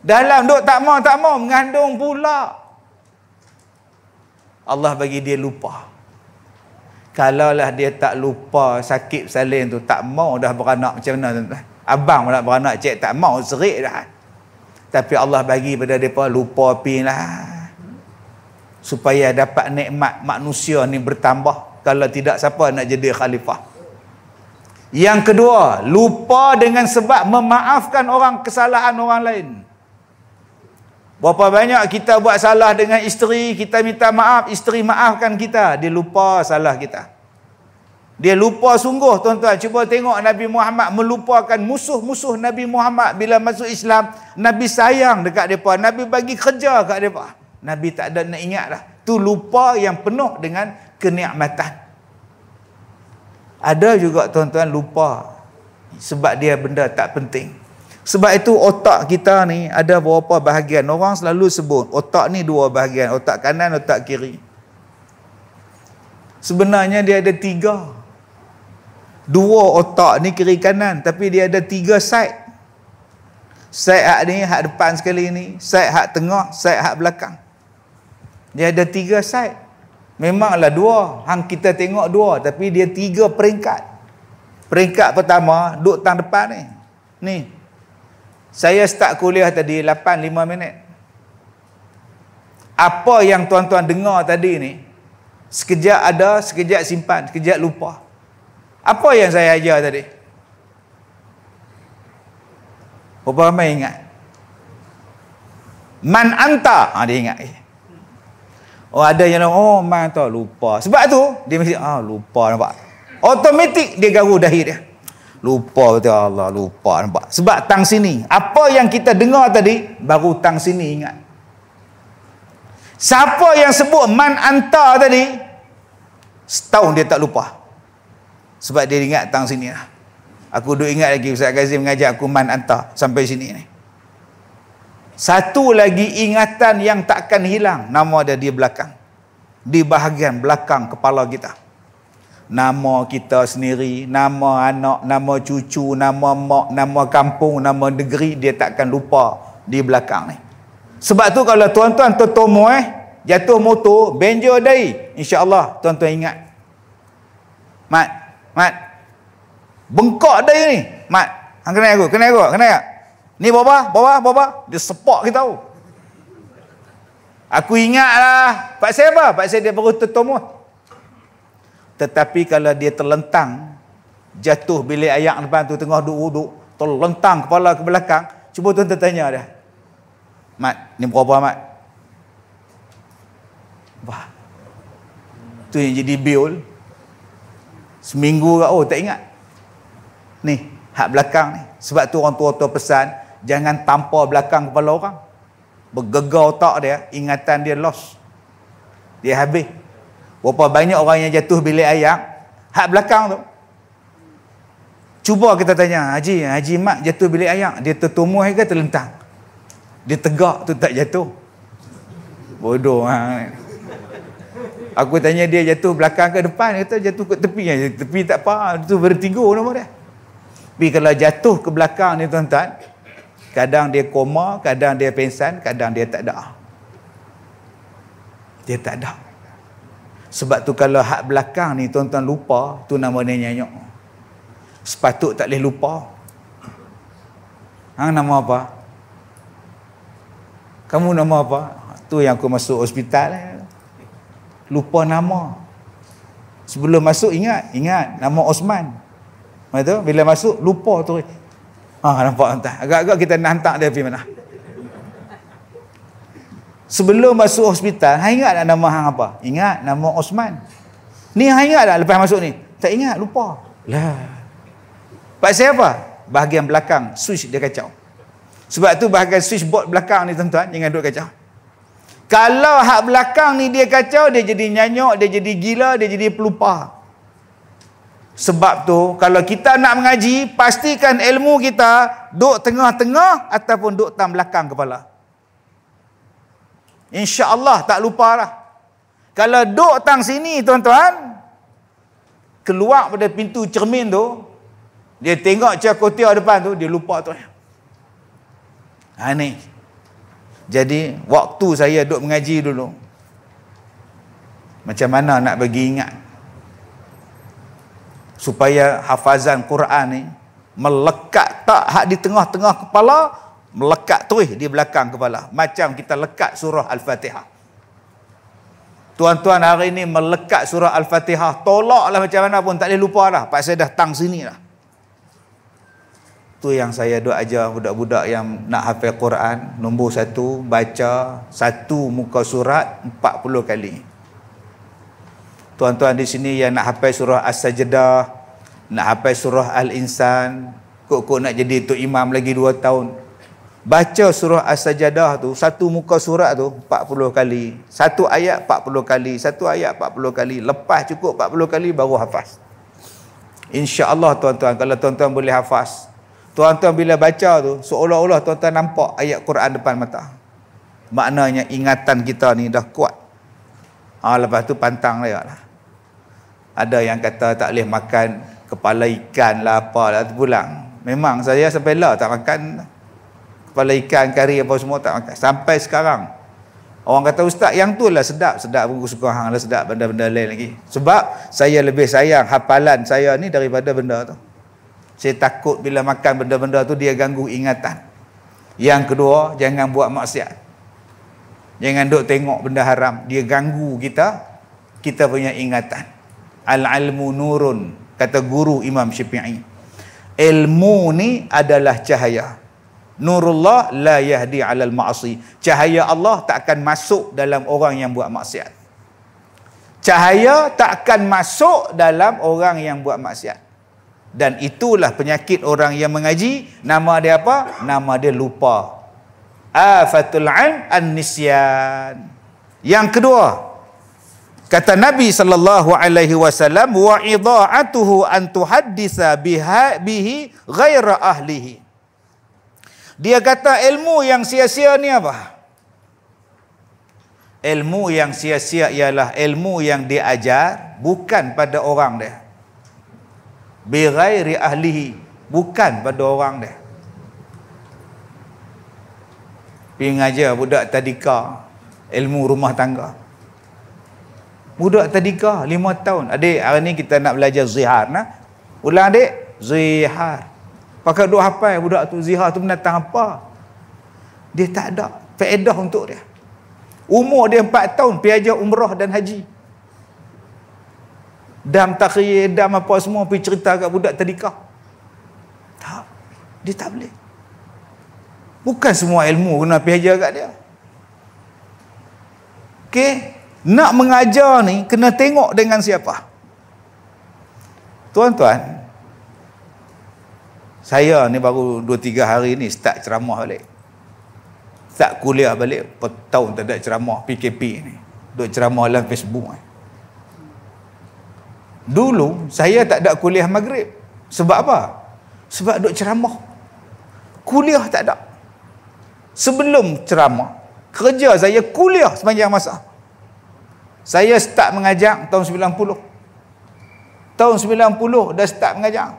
Dalam duk tak mau mengandung pula. Allah bagi dia lupa. Kalaulah dia tak lupa sakit bersalin tu, tak mau dah beranak, macam mana tuan-tuan? Abang pula beranak, cik tak mau, serik dah. Tapi Allah bagi pada mereka lupa pinlah. Supaya dapat nikmat manusia ni bertambah. Kalau tidak, siapa nak jadi khalifah? Yang kedua, lupa dengan sebab memaafkan orang kesalahan orang lain. Berapa banyak kita buat salah dengan isteri, kita minta maaf, isteri maafkan kita. Dia lupa salah kita. Dia lupa sungguh tuan-tuan. Cuba tengok Nabi Muhammad melupakan musuh-musuh Nabi Muhammad bila masuk Islam. Nabi sayang dekat mereka. Nabi bagi kerja dekat mereka. Nabi tak ada nak ingat dah. Tu lupa yang penuh dengan kenikmatan. Ada juga tuan-tuan lupa sebab dia benda tak penting. Sebab itu otak kita ni ada beberapa bahagian. Orang selalu sebut otak ni 2 bahagian. Otak kanan, otak kiri. Sebenarnya dia ada 3. 2 otak ni kiri kanan, tapi dia ada 3 side. Side hak ni, hak depan sekali ni, side hak tengah, side hak belakang. Dia ada 3 side. Memanglah 2, hang kita tengok 2, tapi dia 3 peringkat. Peringkat pertama duduk tang depan ni. Ni. Saya start kuliah tadi 8:05. Apa yang tuan-tuan dengar tadi ni, Sekejap ada, sekejap simpan, sekejap lupa. Apa yang saya ajar tadi? Berapa ramai ingat? Man anta. Dia ingat. Oh, ada yang man anta, lupa. Sebab tu dia mesti lupa, nampak. Automatik dia garu dahi dia. Lupa, betul Allah, lupa, nampak. Sebab tang sini, apa yang kita dengar tadi baru tang sini ingat. Siapa yang sebut man anta tadi, setahun dia tak lupa. Sebab dia ingat tang sini lah. Aku duk ingat lagi Ustaz Kazim mengajar aku man anta sampai sini ni. Satu lagi ingatan yang takkan hilang, nama dia di belakang. Di bahagian belakang kepala kita. Nama kita sendiri, nama anak, nama cucu, nama mak, nama kampung, nama negeri, dia takkan lupa di belakang ni. Sebab tu kalau tuan-tuan tertomo jatuh motor, benjol dai, insya-Allah tuan-tuan ingat. Mat. Bengkak dai ni. Mat, hang kena aku. Ni bapa, dia sepak kita tahu. Aku ingatlah, pak saya apa? Pak saya dia baru tertomo. Tetapi kalau dia terlentang, jatuh bilik air depan tu tengah duduk, terlentang kepala ke belakang, cuba tuan tanya dia. Mat, ni berapa Mat? Wah. Tu yang jadi biol. Seminggu tak ingat. Ni, hak belakang ni. Sebab tu orang tua-tua pesan, jangan tampar belakang kepala orang. Bergegar otak dia, ingatan dia lost. Dia habis. Berapa banyak orang yang jatuh bilik air, hak belakang tu. Cuba kita tanya, Haji Mat jatuh bilik air, dia tertumuh ke terlentang? Dia tegak tu tak jatuh. Bodoh. Aku tanya dia jatuh belakang ke depan, dia kata jatuh ke tepi. Tepi tak apa, tu vertigo nama dia. Tapi kalau jatuh ke belakang ni tuan-tuan, kadang dia koma, kadang dia pingsan, kadang dia tak ada. Dia tak ada. Sebab tu kalau hak belakang ni tuan-tuan lupa, tu nama dia nyanyuk. Sepatut tak boleh lupa. Nama apa? Kamu nama apa? Tu yang aku masuk hospital. Lupa nama. Sebelum masuk ingat nama Osman. Betul? Bila masuk lupa tu. Nampak entah. Agak-agak kita nak hantar dia pergi mana. Sebelum masuk hospital, hang ingat tak nama hang apa? Ingat nama Osman. Ni hang ingat tak lepas masuk ni? Tak ingat, lupa. Lah. Pak saya apa? Bahagian belakang switch dia kacau. Sebab tu bahagian switchboard belakang ni tuan-tuan, jangan duduk kacau. Kalau hak belakang ni dia kacau, dia jadi nyanyuk, dia jadi gila, dia jadi pelupa. Sebab tu, kalau kita nak mengaji, pastikan ilmu kita duduk tengah-tengah ataupun duduk tam belakang kepala. InsyaAllah tak lupa lah. Kalau duduk tang sini tuan-tuan, keluar pada pintu cermin tu, dia tengok cakotia depan tu, dia lupa tu. Ni. Jadi, waktu saya duduk mengaji dulu, macam mana nak bagi ingat supaya hafazan Quran ni melekat tak hak di tengah-tengah kepala, melekat terus di belakang kepala, macam kita lekat surah Al-Fatihah. Tuan-tuan hari ni melekat surah Al-Fatihah, tolaklah macam mana pun tak boleh lupa dah. Pak saya dah tang sini lah. Tu yang saya duk ajar budak-budak yang nak hafal Quran. Nombor 1, baca satu muka surat 40 kali. Tuan-tuan di sini yang nak hafal surah As-Sajdah, nak hafal surah Al-Insan, kok nak jadi tok imam lagi 2 tahun. Baca surah As-Sajdah tu, satu muka surat tu 40 kali. Satu ayat 40 kali, satu ayat 40 kali. Lepas cukup 40 kali baru hafaz. InsyaAllah tuan-tuan, kalau tuan-tuan boleh hafaz, tuan-tuan bila baca tu, seolah-olah tuan-tuan nampak ayat Quran depan mata. Maknanya ingatan kita ni dah kuat. Lepas tu pantang dia lah. Ada yang kata tak boleh makan kepala ikan lah, apa lah, terpulang. Memang saya sampai lah tak makan kepala ikan, kari apa semua tak makan. Sampai sekarang. Orang kata, ustaz, yang tu lah sedap. Sedap pun suka hang lah, sedap benda-benda lain lagi. Sebab saya lebih sayang hafalan saya ni daripada benda tu. Saya takut bila makan benda-benda tu dia ganggu ingatan. Yang kedua, jangan buat maksiat. Jangan duk tengok benda haram, dia ganggu kita kita punya ingatan. Al-ilmu nurun, kata guru Imam Syafi'i. Ilmu ni adalah cahaya. Nurullah la yahdi 'alal ma'asi. Cahaya Allah tak akan masuk dalam orang yang buat maksiat. Cahaya tak akan masuk dalam orang yang buat maksiat. Dan itulah penyakit orang yang mengaji. Nama dia apa? Nama dia lupa. Afatul 'ilm an-nisyan. Yang kedua, kata Nabi sallallahu alaihi wasallam, wa idha'atuhu an tuhaddisa bihi ghaira ahlihi. Dia kata ilmu yang sia-sia ni apa? Ilmu yang sia-sia ialah ilmu yang diajar bukan pada orang dia. Bi ghairi ahlihi, bukan pada orang dia. Pergi ngajar budak tadika ilmu rumah tangga. Budak tadika 5 tahun. Adik, hari ni kita nak belajar zihar. Nah? Ulang adik. Zihar. Pakai duk hafal budak tu. Zihar tu menatang apa? Dia tak ada faedah untuk dia. Umur dia 4 tahun. Pergi ajar umrah dan haji. Dam takhir, dam apa semua. Pergi cerita kat budak tadika. Tak. Dia tak boleh. Bukan semua ilmu kena pergi ajar kat dia. Okey. Nak mengajar ni kena tengok dengan siapa. Tuan-tuan, saya ni baru 2-3 hari ni start ceramah balik. Start kuliah balik. Tahun tak ada ceramah PKP ni. Duk ceramah dalam Facebook ni. Dulu saya tak ada kuliah maghrib. Sebab apa? Sebab duk ceramah. Kuliah tak ada. Sebelum ceramah, kerja saya kuliah sepanjang masa. Saya start mengajar tahun 90. Tahun 90 dah start mengajar.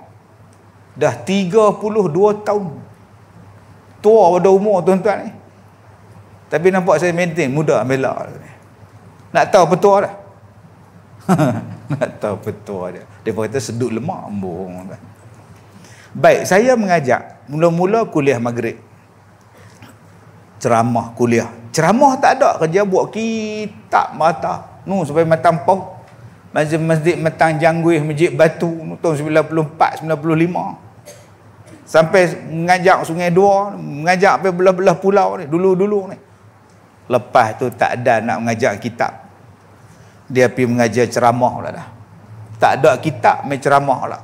Dah 32 tahun. Tua pada umur tuan-tuan ni. Tapi nampak saya maintain muda bela. Nak tahu petua dah. Nak tahu petua dia. Dia kata sedut lemak embung. Baik, saya mengajar. Mula-mula kuliah maghrib. Ceramah kuliah. Ceramah tak ada, kerja buat kitab mata. Sampai matang pau. Masjid Matang Jangguih, Masjid Batu tahun 94, 95. Sampai mengajak Sungai Dua, mengajak sampai belah-belah pulau ni, dulu-dulu ni. Lepas tu tak ada nak mengajak kitab. Dia pergi mengajar ceramah lah dah. Tak ada kitab, main ceramah lah.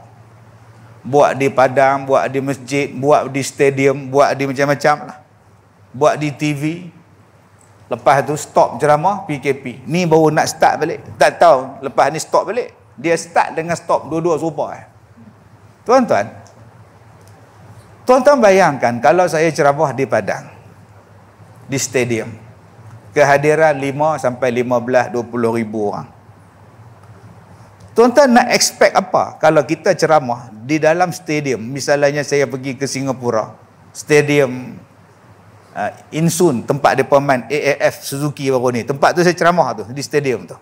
Buat di Padang, buat di masjid, buat di stadium, buat di macam-macam lah. Buat di TV. Lepas tu stop ceramah PKP. Ni baru nak start balik. Tak tahu lepas ni stop balik. Dia start dengan stop dua-dua serupa. Tuan-tuan, tuan-tuan bayangkan kalau saya ceramah di Padang, di stadium, kehadiran 5 sampai 15, 20 ribu orang. Tuan-tuan nak expect apa kalau kita ceramah di dalam stadium? Misalnya saya pergi ke Singapura, stadium Insun, tempat dia pemain AAF Suzuki baru ni. Tempat tu saya ceramah tu, di stadium tu.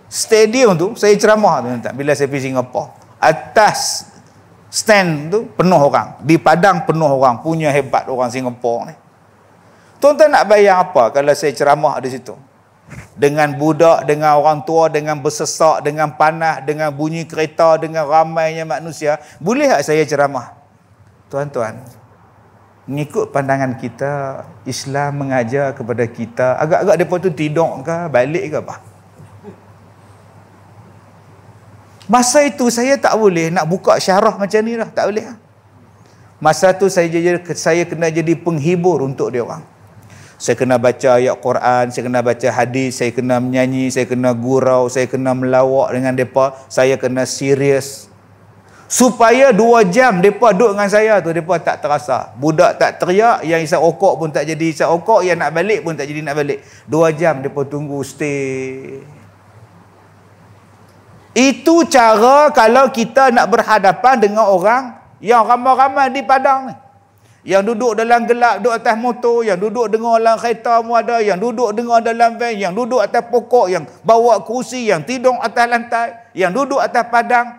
Stadium tu saya ceramah tu bila saya pergi Singapura. Atas stand tu penuh orang. Di Padang penuh orang. Punya hebat orang Singapura ni. Tuan-tuan nak bayang apa kalau saya ceramah di situ? Dengan budak, dengan orang tua, dengan bersesak, dengan panas, dengan bunyi kereta, dengan ramainya manusia. Boleh tak saya ceramah? Tuan-tuan, mengikut pandangan kita, Islam mengajar kepada kita, agak-agak mereka tu tidur ke, balik ke apa? Masa itu saya tak boleh nak buka syarah macam ni lah, tak boleh. Masa tu saya kena jadi penghibur untuk dia orang. Saya kena baca ayat Quran, saya kena baca hadis, saya kena menyanyi, saya kena gurau, saya kena melawak dengan mereka, saya kena serius. Supaya 2 jam mereka duduk dengan saya tu, mereka tak terasa. Budak tak teriak, yang isap okok pun tak jadi isap okok, yang nak balik pun tak jadi nak balik. 2 jam mereka tunggu stay. Itu cara kalau kita nak berhadapan dengan orang yang ramai-ramai di Padang ni. Yang duduk dalam gelap, duduk atas motor, yang duduk dengar dalam kereta pun ada, yang duduk dengar dalam van, yang duduk atas pokok, yang bawa kerusi, yang tidur atas lantai, yang duduk atas padang.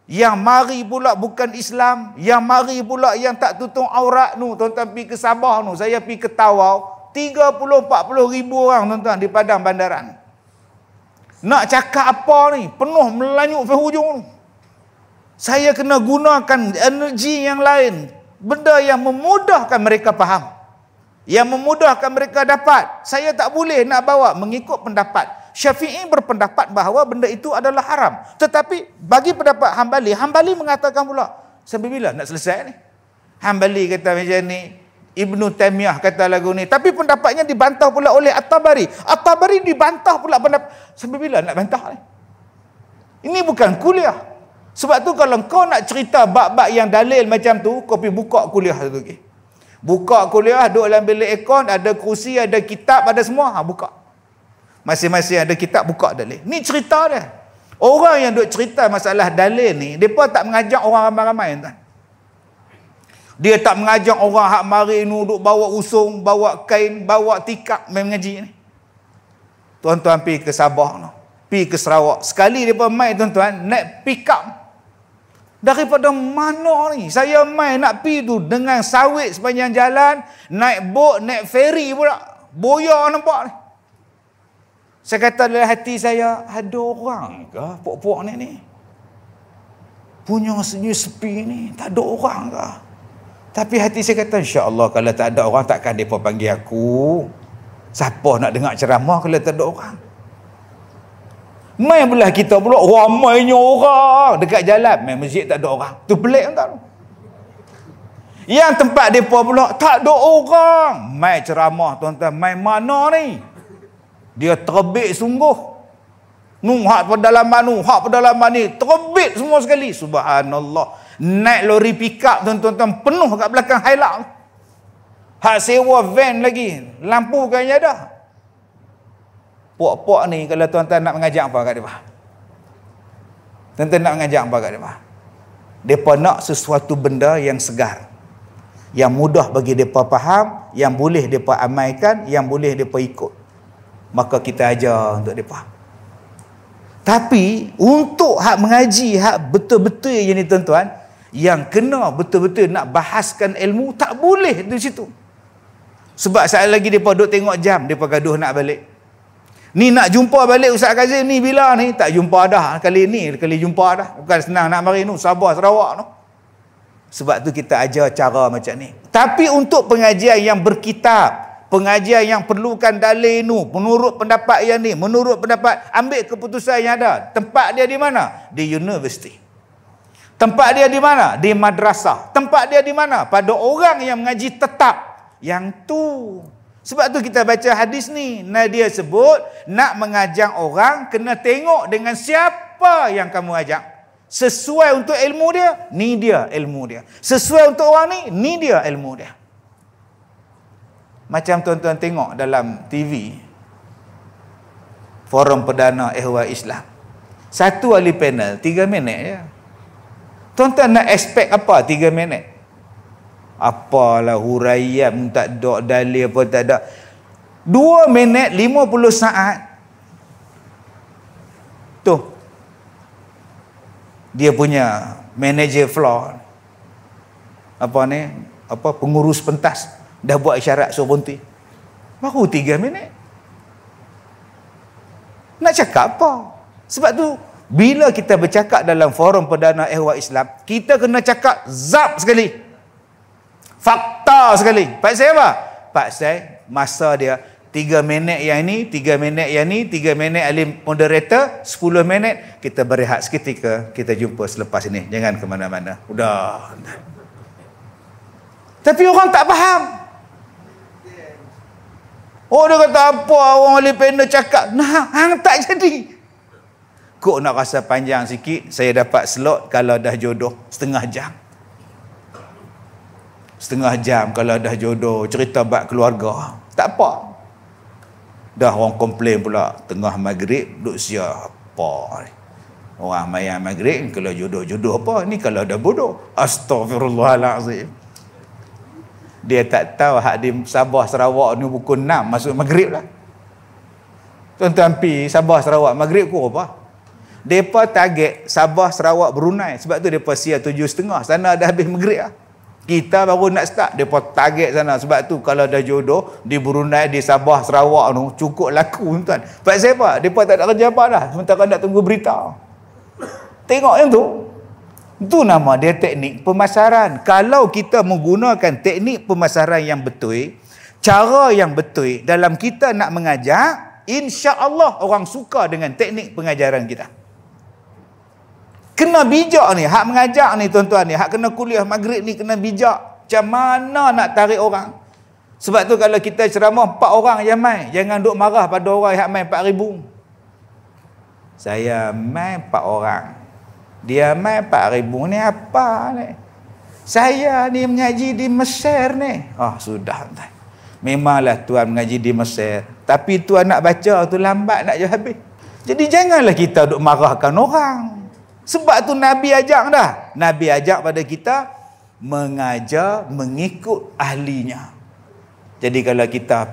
Yang mari pula bukan Islam, yang mari pula yang tak tutup aurat nu, tuan-tuan pergi ke Sabah nu, saya pergi ke Tawau, 30-40 ribu orang tuan-tuan di Padang Bandaran. Nak cakap apa ni? Penuh melanyuk ke hujung. Saya kena gunakan energi yang lain. Benda yang memudahkan mereka faham. Yang memudahkan mereka dapat. Saya tak boleh nak bawa mengikut pendapat. Syafi'i berpendapat bahawa benda itu adalah haram. Tetapi bagi pendapat Hambali mengatakan pula, sampai bila nak selesai ni? Hambali kata macam ni, Ibnu Taimiyah kata lagu ni. Tapi pendapatnya dibantah pula oleh At-Tabari. At-Tabari dibantah pula pendapat. Sampai bila nak bantah ni? Ini bukan kuliah. Sebab tu kalau kau nak cerita bab-bab yang dalil macam tu, kau pergi buka kuliah tu lagi. Buka kuliah, duduk dalam bilik aircon, ada kerusi, ada kitab, ada semua. Buka. Masing-masing ada kitab, buka dalil. Ni cerita dia. Orang yang duk cerita masalah dalil ni, mereka tak mengajak orang ramai-ramai. Tuan. Dia tak mengajak orang hak mari ni duk bawa usung, bawa kain, bawa tikar main mengaji ni. Tuan-tuan pergi ke Sabah no. Pergi ke Sarawak. Sekali mereka main tuan-tuan, naik pick up. Daripada mana ni? Saya main nak pergi tu dengan sawit sepanjang jalan, naik bot, naik ferry pula. Boya nampak ni. Saya kata dalam hati saya, ada orang ke puak-puak ni? Punya sunyi sepi ni, tak ada orang ke? Tapi hati saya kata, insya-Allah kalau tak ada orang takkan depa panggil aku. Siapa nak dengar ceramah kalau tak ada orang? Main belah kita pula ramainya orang dekat jalan, main masjid tak ada orang. Tu pelik tak? Yang tempat depa pula tak ada orang. Main ceramah tuan-tuan, main mana ni? Dia terbit sungguh. Hak pedalaman ni terbit semua sekali. Subhanallah. Naik lori pick up tuan-tuan penuh kat belakang Hilux. Hak sewa van lagi. Lampu kan ada. Puak-puak ni kalau tuan-tuan nak mengajak apa kat depa? Tuan-tuan nak mengajak apa kat depa? Depa nak sesuatu benda yang segar. Yang mudah bagi depa faham, yang boleh depa amalkan, yang boleh depa ikut. Maka kita ajar untuk depa. Tapi untuk hak mengaji, hak betul-betul yang ni tuan-tuan, yang kena betul-betul nak bahaskan ilmu, tak boleh di situ. Sebab saat lagi depa duk tengok jam, depa gaduh nak balik. Ni nak jumpa balik Ustaz Kazim ni bila ni? Tak jumpa dah. Kali ni, kali jumpa dah. Bukan senang nak mari ni. Sabah, Sarawak tu. Sebab tu kita ajar cara macam ni. Tapi untuk pengajian yang berkitab, pengajian yang perlukan dalil ni, menurut pendapat yang ni, menurut pendapat, ambil keputusan yang ada. Tempat dia di mana? Di universiti. Tempat dia di mana? Di madrasah. Tempat dia di mana? Pada orang yang mengaji tetap. Yang tu. Sebab tu kita baca hadis ni. Nah dia sebut, nak mengajak orang, kena tengok dengan siapa yang kamu ajak. Sesuai untuk ilmu dia, ni dia ilmu dia. Sesuai untuk orang ni dia ilmu dia. Macam tuan-tuan tengok dalam TV, Forum Perdana Ehwal Islam. Satu ahli panel, 3 minit je. Tuan-tuan nak expect apa 3 minit? Apalah huraian tak ada dalil apa tak ada. 2 minit 50 saat. Tu. Dia punya manager floor. Apa ni? Apa pengurus pentas dah buat isyarat suruh berhenti. Baru 3 minit. Nak cakap apa? Sebab tu bila kita bercakap dalam Forum Perdana Ehwal Islam, kita kena cakap zap sekali. Fakta sekali. Pak saya apa? Pak saya masa dia 3 minit yang ini, 3 minit yang ni, 3 minit alim moderator, 10 minit kita berehat seketika. Kita jumpa selepas ini. Jangan ke mana-mana. Udah. Tapi orang tak faham. Oh dia kata apa orang alim panel cakap. Nah, hang tak jadi. Kok nak rasa panjang sikit, saya dapat slot kalau dah jodoh setengah jam. Setengah jam kalau dah jodoh, cerita bab keluarga. Tak apa. Dah orang komplain pula, tengah maghrib duk siapa ni. Orang mayang maghrib kalau jodoh-jodoh apa? Ni kalau dah bodoh. Astaghfirullahalazim. Dia tak tahu hak di Sabah Sarawak ni pukul 6 masuk maghrib lah. Tuan-tuan pi Sabah Sarawak maghrib pukul apa? Depa target Sabah Sarawak Brunei. Sebab tu depa siap 7.30. Sana dah habis maghrib lah. Kita baru nak start, mereka target sana. Sebab tu kalau dah jodoh di Brunei, di Sabah, Sarawak tu cukup laku tuan. Pasal apa? Mereka tak ada kerja apa dah, sementara nak tunggu berita. Tengok yang tu. Itu nama dia teknik pemasaran. Kalau kita menggunakan teknik pemasaran yang betul, cara yang betul dalam kita nak mengajar, insya-Allah orang suka dengan teknik pengajaran kita. Kena bijak ni, hak mengajar ni tuan-tuan ni, hak kena kuliah maghrib ni kena bijak. Macam mana nak tarik orang? Sebab tu kalau kita ceramah 4 orang yang main, jangan duk marah pada orang yang main 4,000. Saya main 4 orang. Dia main 4,000 ni apa ni? Saya ni mengaji di Mesir ni. Sudah tuan. Memanglah tuan mengaji di Mesir, tapi tuan nak baca tu lambat nak je habis. Jadi janganlah kita duk marahkan orang. Sebab tu Nabi ajak dah. Nabi ajak pada kita mengajar mengikut ahlinya. Jadi kalau kita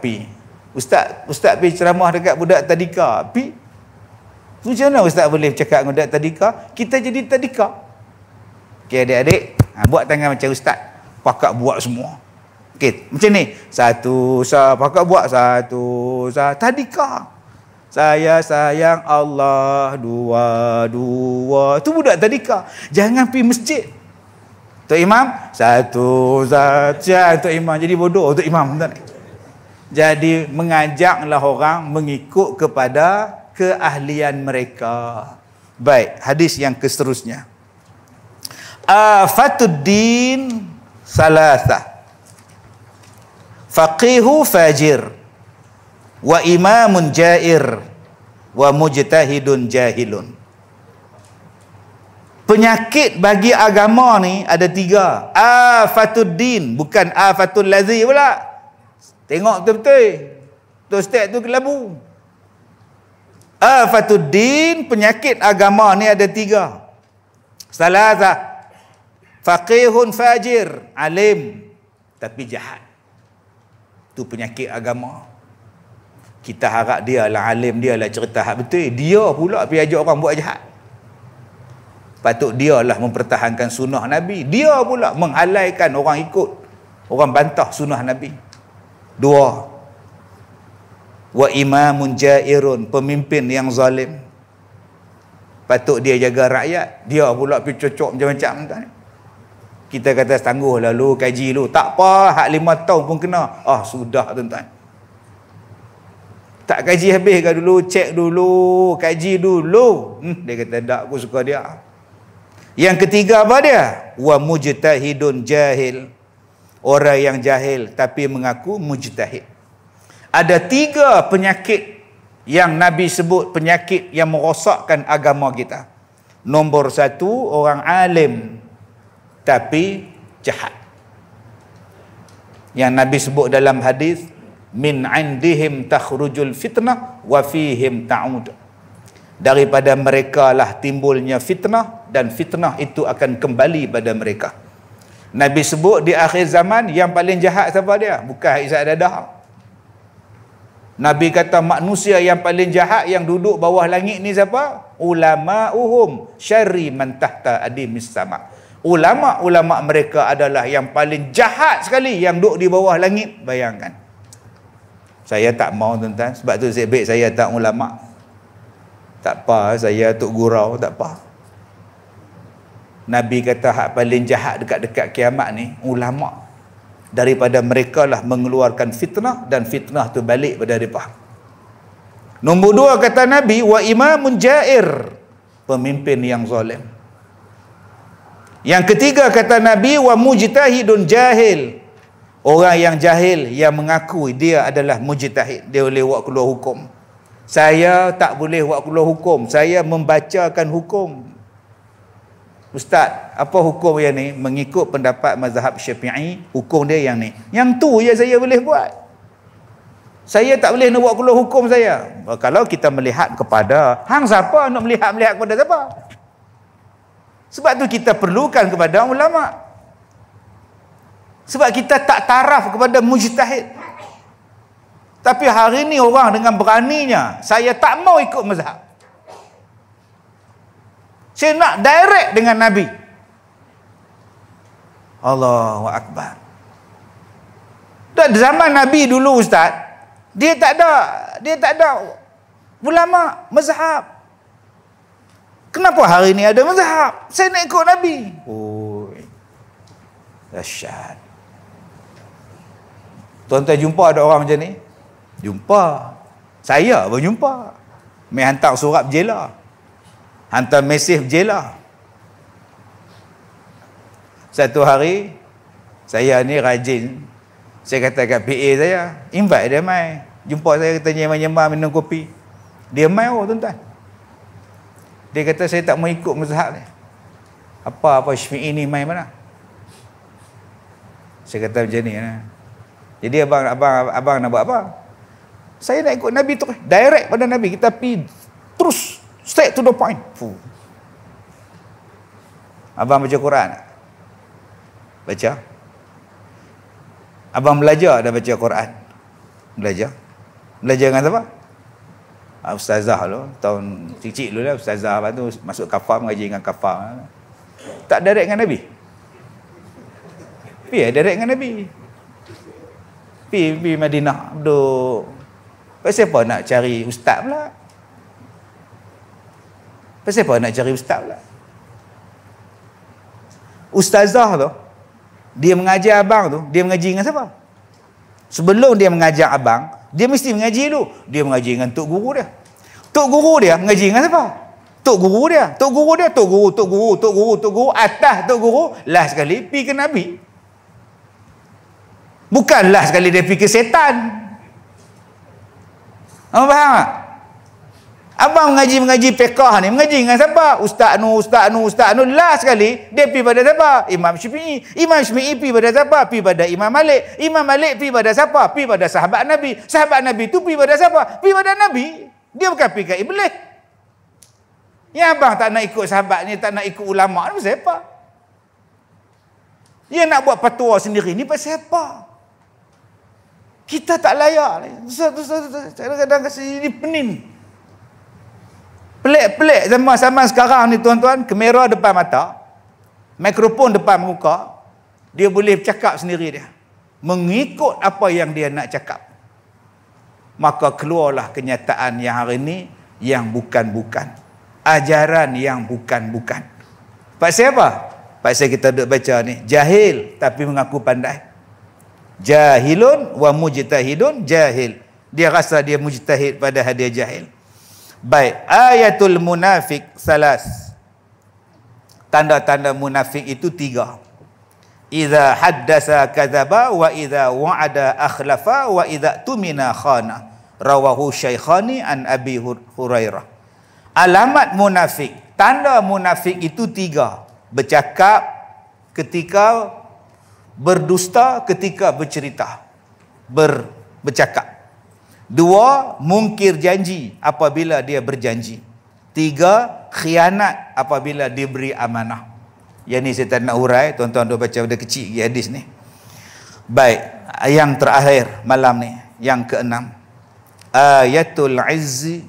Ustaz pergi ceramah dekat budak tadika, macam mana Ustaz boleh cakap dengan budak tadika? Kita jadi tadika. Okey adik-adik, buat tangan macam Ustaz. Pakak buat semua. Okey, macam ni. Satu, pakak buat satu, tadika. Saya sayang Allah, dua. Itu budak tadika. Jangan pergi masjid. Tok Imam, satu, Tok Imam. Jadi bodoh Tok Imam. Jadi mengajaklah orang mengikut kepada keahlian mereka. Baik, hadis yang seterusnya. Afatuddin salasah. Faqihu fajir. Wa imamun jair wa mujtahidun jahilun. Penyakit bagi agama ni ada 3. Afatuddin, bukan afatul lazi pula. Tengok betul-betul. Tu ustaz tu kelabu. Afatuddin, penyakit agama ni ada 3. Salasah. Faqihun fajir, alim tapi jahat. Tu penyakit agama. Kita harap dia lah alim, dia lah cerita hak betul. Dia pula pergi ajak orang buat jahat. Patut dia lah mempertahankan sunnah Nabi. Dia pula menghalaikan orang ikut. Orang bantah sunnah Nabi. 2. Wa imamun jairun, pemimpin yang zalim. Patut dia jaga rakyat. Dia pula pergi cocok macam-macam. Kita kata tangguh lah lu, kaji lu. Tak apa, hak 5 tahun pun kena. Sudah tuan-tuan. Tak kaji habis ke dulu, cek dulu, kaji dulu. Dia kata tak, aku suka dia. Yang ketiga apa dia? Wa mujtahidun jahil. Orang yang jahil tapi mengaku mujtahid. Ada 3 penyakit yang Nabi sebut penyakit yang merosakkan agama kita. Nombor 1, orang alim tapi jahat. Yang Nabi sebut dalam hadis, min indihim takhrujul fitnah wa fihim ta'ud. Daripada mereka lah timbulnya fitnah, dan fitnah itu akan kembali pada mereka. Nabi sebut di akhir zaman yang paling jahat siapa dia? Bukan Izzat Dadah. Nabi kata manusia yang paling jahat yang duduk bawah langit ni siapa? Ulama'uhum syarri man tahta adimis sama. Ulama-ulama mereka adalah yang paling jahat sekali yang duduk di bawah langit. Bayangkan. Saya tak mau tuan-tuan. Sebab tu saya tak ulama. Tak apa, saya tok gurau, tak apa. Nabi kata hak paling jahat dekat-dekat kiamat ni ulama. Daripada mereka lah mengeluarkan fitnah, dan fitnah tu balik pada mereka. Nombor 2 kata Nabi, wa imamun jair, pemimpin yang zalim. Yang ketiga kata Nabi, wa mujtahidun jahil, orang yang jahil yang mengaku dia adalah mujtahid, dia boleh buat keluar hukum. Saya tak boleh buat keluar hukum, saya membacakan hukum. Ustaz, apa hukum yang ni? Mengikut pendapat mazhab Syafi'i, hukum dia yang ni. Yang tu je saya boleh buat. Saya tak boleh nak buat keluar hukum saya. Kalau kita melihat kepada hang siapa nak melihat kepada siapa? Sebab tu kita perlukan kepada ulama. Sebab kita tak taraf kepada mujtahid. Tapi hari ni orang dengan beraninya, saya tak mau ikut mazhab. Saya nak direct dengan Nabi. Allahu Akbar. Dan zaman Nabi dulu Ustaz, dia tak ada ulama mazhab. Kenapa hari ni ada mazhab? Saya nak ikut Nabi. Oi. Dahsyat. Tuan-tuan jumpa ada orang macam ni? Jumpa. Saya pun jumpa. Mai hantar surat berjela. Hantar mesej berjela. Satu hari saya ni rajin. Saya kata kat PA saya, invite dia mai. Jumpa saya, kita nyembah minum kopi. Dia mai tuan-tuan. Dia kata saya tak mau ikut mazhab ni. Apa Syafi'i ni mai mana? Saya kata macam ni. Jadi abang nak buat apa? Saya nak ikut Nabi terus. Direct pada Nabi. Kita pergi terus. Straight to the point. Abang baca Quran? Baca? Abang belajar dah baca Quran? Belajar? Belajar dengan siapa? Ustazah dulu. Tahun kecil dulu lah. Ustazah lepas tu masuk kafar, mengaji dengan kafar. Tak direct dengan Nabi? Pergi direct dengan Nabi. Pergi Madinah. Duduk. Pasal apa nak cari ustaz pula? Pasal apa nak cari ustaz pula? Ustazah tu, dia mengajar abang tu, dia mengaji dengan siapa? Sebelum dia mengajar abang, dia mesti mengaji dulu. Dia mengaji dengan tok guru dia. Tok guru dia mengaji dengan siapa? Tok guru dia. Tok guru dia, tok guru. Atas tok guru, last sekali pergi ke Nabi. Bukan last sekali dia pergi ke setan. Abang faham tak? Abang mengaji fiqah ni, mengaji dengan siapa? Ustaz nu. Last sekali, dia pergi pada siapa? Imam Syafi'i. Imam Syafi'i pergi pada siapa? Pergi pada Imam Malik. Imam Malik pergi pada siapa? Pergi pada sahabat Nabi. Sahabat Nabi tu pergi pada siapa? Pergi pada Nabi. Dia bukan pergi ke Iblis. Yang abang tak nak ikut sahabat ni, tak nak ikut ulama' ni pasal apa? Dia nak buat fatwa sendiri ni pasal apa? Kita tak layak ni. Kadang-kadang kasi ini pening. Pelik-pelik zaman sekarang ni tuan-tuan, kamera depan mata, mikrofon depan muka, dia boleh cakap sendiri dia. Mengikut apa yang dia nak cakap. Maka keluarlah kenyataan yang hari ni yang bukan-bukan. Ajaran yang bukan-bukan. Pasal apa? Pasal kita duk baca ni, jahil tapi mengaku pandai. Jahilun wa mujtahidun jahil. Dia rasa dia mujtahid padahal dia jahil. Baik, ayatul munafik salas. Tanda-tanda munafik itu 3. Idza haddasa kadzaba wa idza wa'ada akhlafa wa idza tumina khana. Rawahu Syaikhani an Abi Hurairah. Alamat munafik, tanda munafik itu 3. Bercakap ketika berdusta, ketika bercerita. Bercakap. 2, mungkir janji apabila dia berjanji. 3, khianat apabila diberi amanah. Yang ni saya tak nak urai, tuan-tuan dah baca pada kecil hadis ni. Baik, yang terakhir malam ni, yang ke-6. Ayatul izzi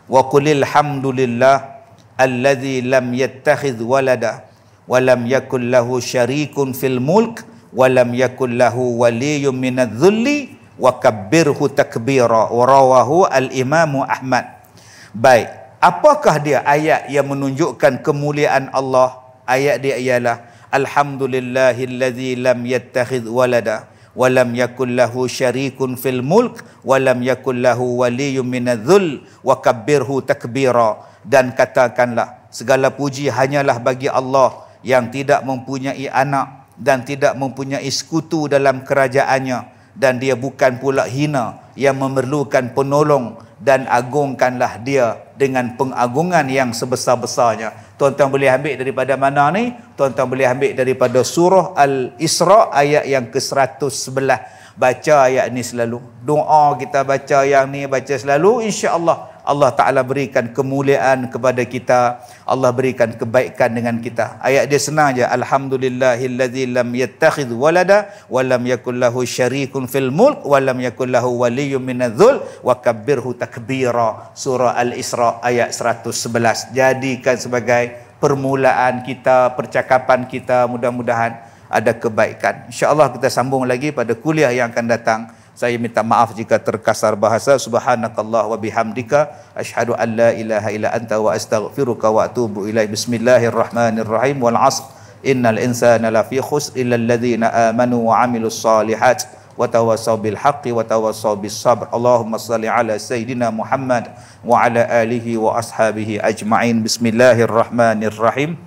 wa qulil hamdulillah alladzi lam yattakhidh walada wa lam yakul lahu syarikun fil mulk wa lam yakul lahu waliyyun minadh-dhulli wa kabbirhu takbira. Wa rawahu al-Imam Ahmad. Baik, apakah dia ayat yang menunjukkan kemuliaan Allah? Ayat dia ialah alhamdulillahillazi lam yattakhidh walada wa lam yakul lahu syarikun fil mulk wa lam yakul lahu waliyyun minadh-dhull wa kabbirhu takbira. Dan katakanlah segala puji hanyalah bagi Allah yang tidak mempunyai anak dan tidak mempunyai sekutu dalam kerajaannya, dan dia bukan pula hina yang memerlukan penolong, dan agungkanlah dia dengan pengagungan yang sebesar-besarnya. Tuan-tuan boleh ambil daripada mana ni? Tuan-tuan boleh ambil daripada surah Al-Isra ayat yang ke-111. Baca ayat ni selalu. Doa kita baca yang ni, baca selalu, insya-Allah Allah Ta'ala berikan kemuliaan kepada kita. Allah berikan kebaikan dengan kita. Ayat dia senang je. Alhamdulillahillazi lam yattakhidh walada wa lam yakul lahu syarikun fil mulk wa lam yakul lahu waliyyun minadh-dhul wa kabbirhu takbira. Surah Al-Isra ayat 111. Jadikan sebagai permulaan kita, percakapan kita, mudah-mudahan ada kebaikan. InsyaAllah kita sambung lagi pada kuliah yang akan datang. Saya minta maaf jika terkasar bahasa. Subhanakallah wa bihamdika asyhadu an la ilaha illa anta wa astaghfiruka wa atubu ilaih. Bismillahirrahmanirrahim. Wal 'ashr innal insana lafi khusr illa alladhina amanu wa 'amilus solihat wa tawassaw bil haqqi wa tawassaw bis sabr. Allahumma shalli ala sayidina Muhammad wa ala alihi wa ashabihi ajma'in. Bismillahirrahmanirrahim.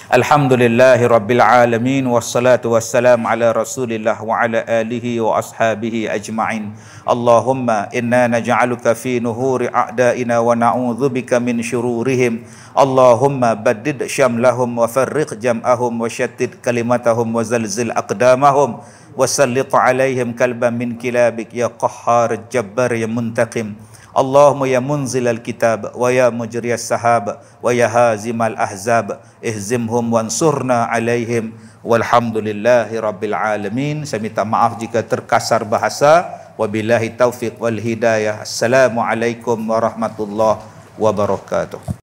Alhamdulillahi rabbil alamin, wassalatu wassalam ala rasulillah wa ala alihi wa ashabihi ajma'in. Allahumma inna naj'aluka fi nuhuri a'daina wa na'udzubika min syururihim. Allahumma baddid syamlahum wa farriq jam'ahum wa syattid kalimatahum wa zalzil aqdamahum wa sallit alaihim kalban min kilabik ya qahhar jabbar ya muntaqim. Allahumma ya munzilal kitab wa ya mujriyas sahab wa ya hazimal ahzab ihzimhum wansurna alaihim walhamdulillahi rabbil alamin. Saya minta maaf jika terkasar bahasa. Wabillahi taufiq wal hidayah. Assalamualaikum warahmatullahi wabarakatuh.